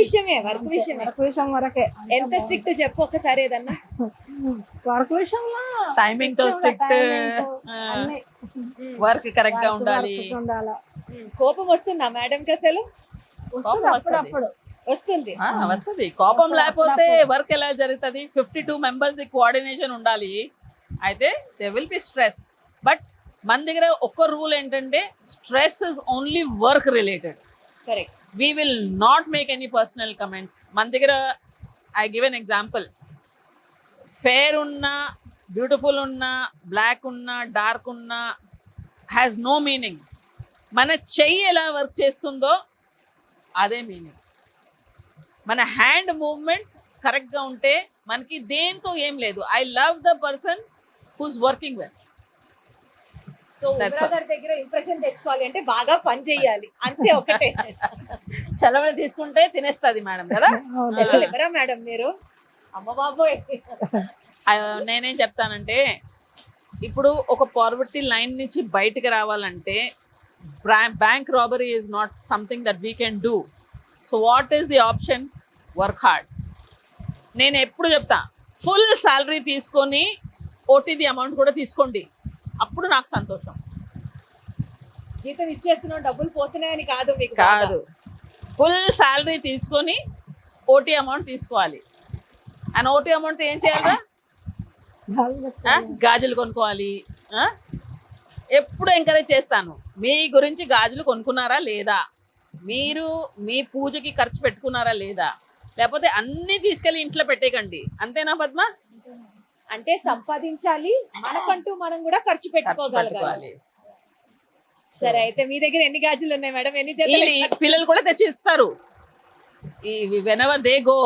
విషయం వరకే. ఎంత స్ట్రిక్ట్ చెప్పు ఒకసారి ఏదన్నా. వర్క్ విషయంలో టైమింగ్ తో స్ట్రిక్ట్, వర్క్ కరెక్ట్ గా ఉండాలి. కోపం వస్తుందా మేడం కి అసలు? కోపం వస్తది. అప్పుడు వస్తుంది. వస్తుంది. కోపం లేకపోతే వర్క్ ఎలా జరుగుతుంది? 52 members ది కోఆర్డినేషన్ ఉండాలి. అయితే they will be stress. But మన దగ్గర ఒక్క రూల్ ఏంటంటే stress is only work related. Correct. We will not make any personal comments. మన దగ్గర I give an example. Fair ఉన్నా, బ్యూటిఫుల్ ఉన్నా, బ్లాక్ ఉన్నా, డార్క్ ఉన్నా హ్యాస్ నో మీనింగ్. మన చెయ్యి ఎలా వర్క్ చేస్తుందో అదే మీనింగ్. మన హ్యాండ్ మూవ్మెంట్ కరెక్ట్గా ఉంటే మనకి దేంతో ఏం లేదు. I love the person who's working well. So Umra గారి దగ్గర ఇంప్రెషన్ తెచ్చుకోవాలి అంటే బాగా పని చేయాలి, అంతే ఒకటే. చలవని తీసుకుంటే తినేస్తుంది మేడం కదా. ఎవరా మేడం మీరు? అమ్మ బాబోయ్. నేనేం చెప్తానంటే, ఇప్పుడు ఒక పావర్టీ లైన్ నుంచి బయటకు రావాలంటే bank robbery is not something that we can do. So what is the option? Work hard. నేను ఎప్పుడు చెప్తా, ఫుల్ శాలరీ తీసుకొని ఓటీది అమౌంట్ కూడా తీసుకోండి, అప్పుడు నాకు సంతోషం. జీతం ఇచ్చేస్తున్నాం డబ్బులు పోతున్నాయని కాదు మీకు? కాదు, ఫుల్ శాలరీ తీసుకొని ఓటీ అమౌంట్ తీసుకోవాలి. అండ్ ఓటీ అమౌంట్ ఏం చేయాలి? గాజులు కొనుక్కోవాలి. ఎప్పుడు ఎంకరేజ్ చేస్తాను, మీ గురించి గాజులు కొనుక్కున్నారా లేదా, మీరు మీ పూజకి ఖర్చు పెట్టుకున్నారా లేదా, లేకపోతే అన్ని తీసుకెళ్ళి ఇంట్లో పెట్టేయకండి. అంతేనా పద్మ? అంటే సంపాదించాలి, మనకంటూ మనం కూడా ఖర్చు పెట్టుకోగలగాలి. సరే, అయితే మీ దగ్గర ఎన్ని గాజులు ఉన్నాయి మేడం? ఎన్ని జతలు? పిల్లలు కూడా తెచ్చి ఇస్తారు. ఈ వెనెవర్ దే గో,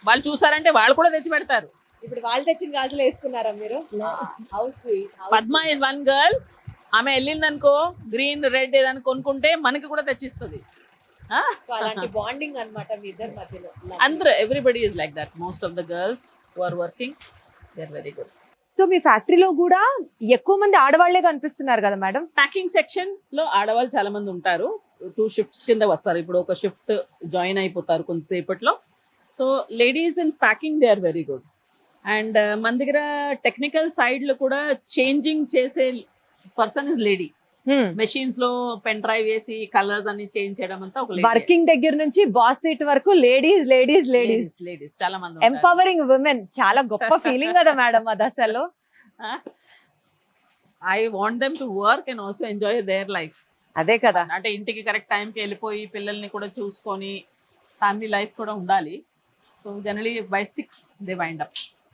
వాళ్ళు చూసారంటే వాళ్ళు కూడా తెచ్చి పెడతారు. ఇప్పుడు వాళ్ళు తెచ్చిన గాజులు వేసుకున్నారా మీరు? Padma is one girl. ఆమె వెళ్ళింది అనుకో, గ్రీన్ రెడ్ ఏదైనా కొనుక్కుంటే మనకి కూడా తెచ్చిస్తుంది. అలాంటి బాండింగ్ అన్నమాట మీ ఇద్దరి మధ్యలో. అందరూ, everybody is like that. Most of the girls who are working, they are very good. So మీ ఫ్యాక్టరీలో కూడా ఎక్కువ మంది ఆడవాళ్లే కనిపిస్తున్నారు కదా మేడం? ప్యాకింగ్ సెక్షన్ లో ఆడవాళ్ళు చాలా మంది ఉంటారు. 2 shifts కింద వస్తారు. ఇప్పుడు ఒక షిఫ్ట్ జాయిన్ అయిపోతారు కొంతసేపట్లో. So ladies in packing they are very good. And మన దగ్గర టెక్నికల్ సైడ్ లో కూడా చేంజింగ్ చేసే పర్సన్ ఇస్ లేడీ. మెషిన్స్ లో పెన్ డ్రైవ్ వేసి కలర్స్ అన్ని చేంజ్ చేయడం అంతా ఒక వర్కింగ్ దగ్గర నుంచి బాస్ సీట్ వరకు లేడీస్ లేడీస్ లేడీస్ లేడీస్ చాలా మంది. ఎంపవరింగ్ విమెన్, చాలా గొప్ప ఫీలింగ్ కదా మేడం అది అసలు. I want them to work and also enjoy their life. అదే కదా, అంటే ఇంటికి కరెక్ట్ టైంకి వెళ్ళిపోయి పిల్లల్ని కూడా చూసుకొని ఫ్యామిలీ లైఫ్ కూడా ఉండాలి. So generally by 6 they wind up.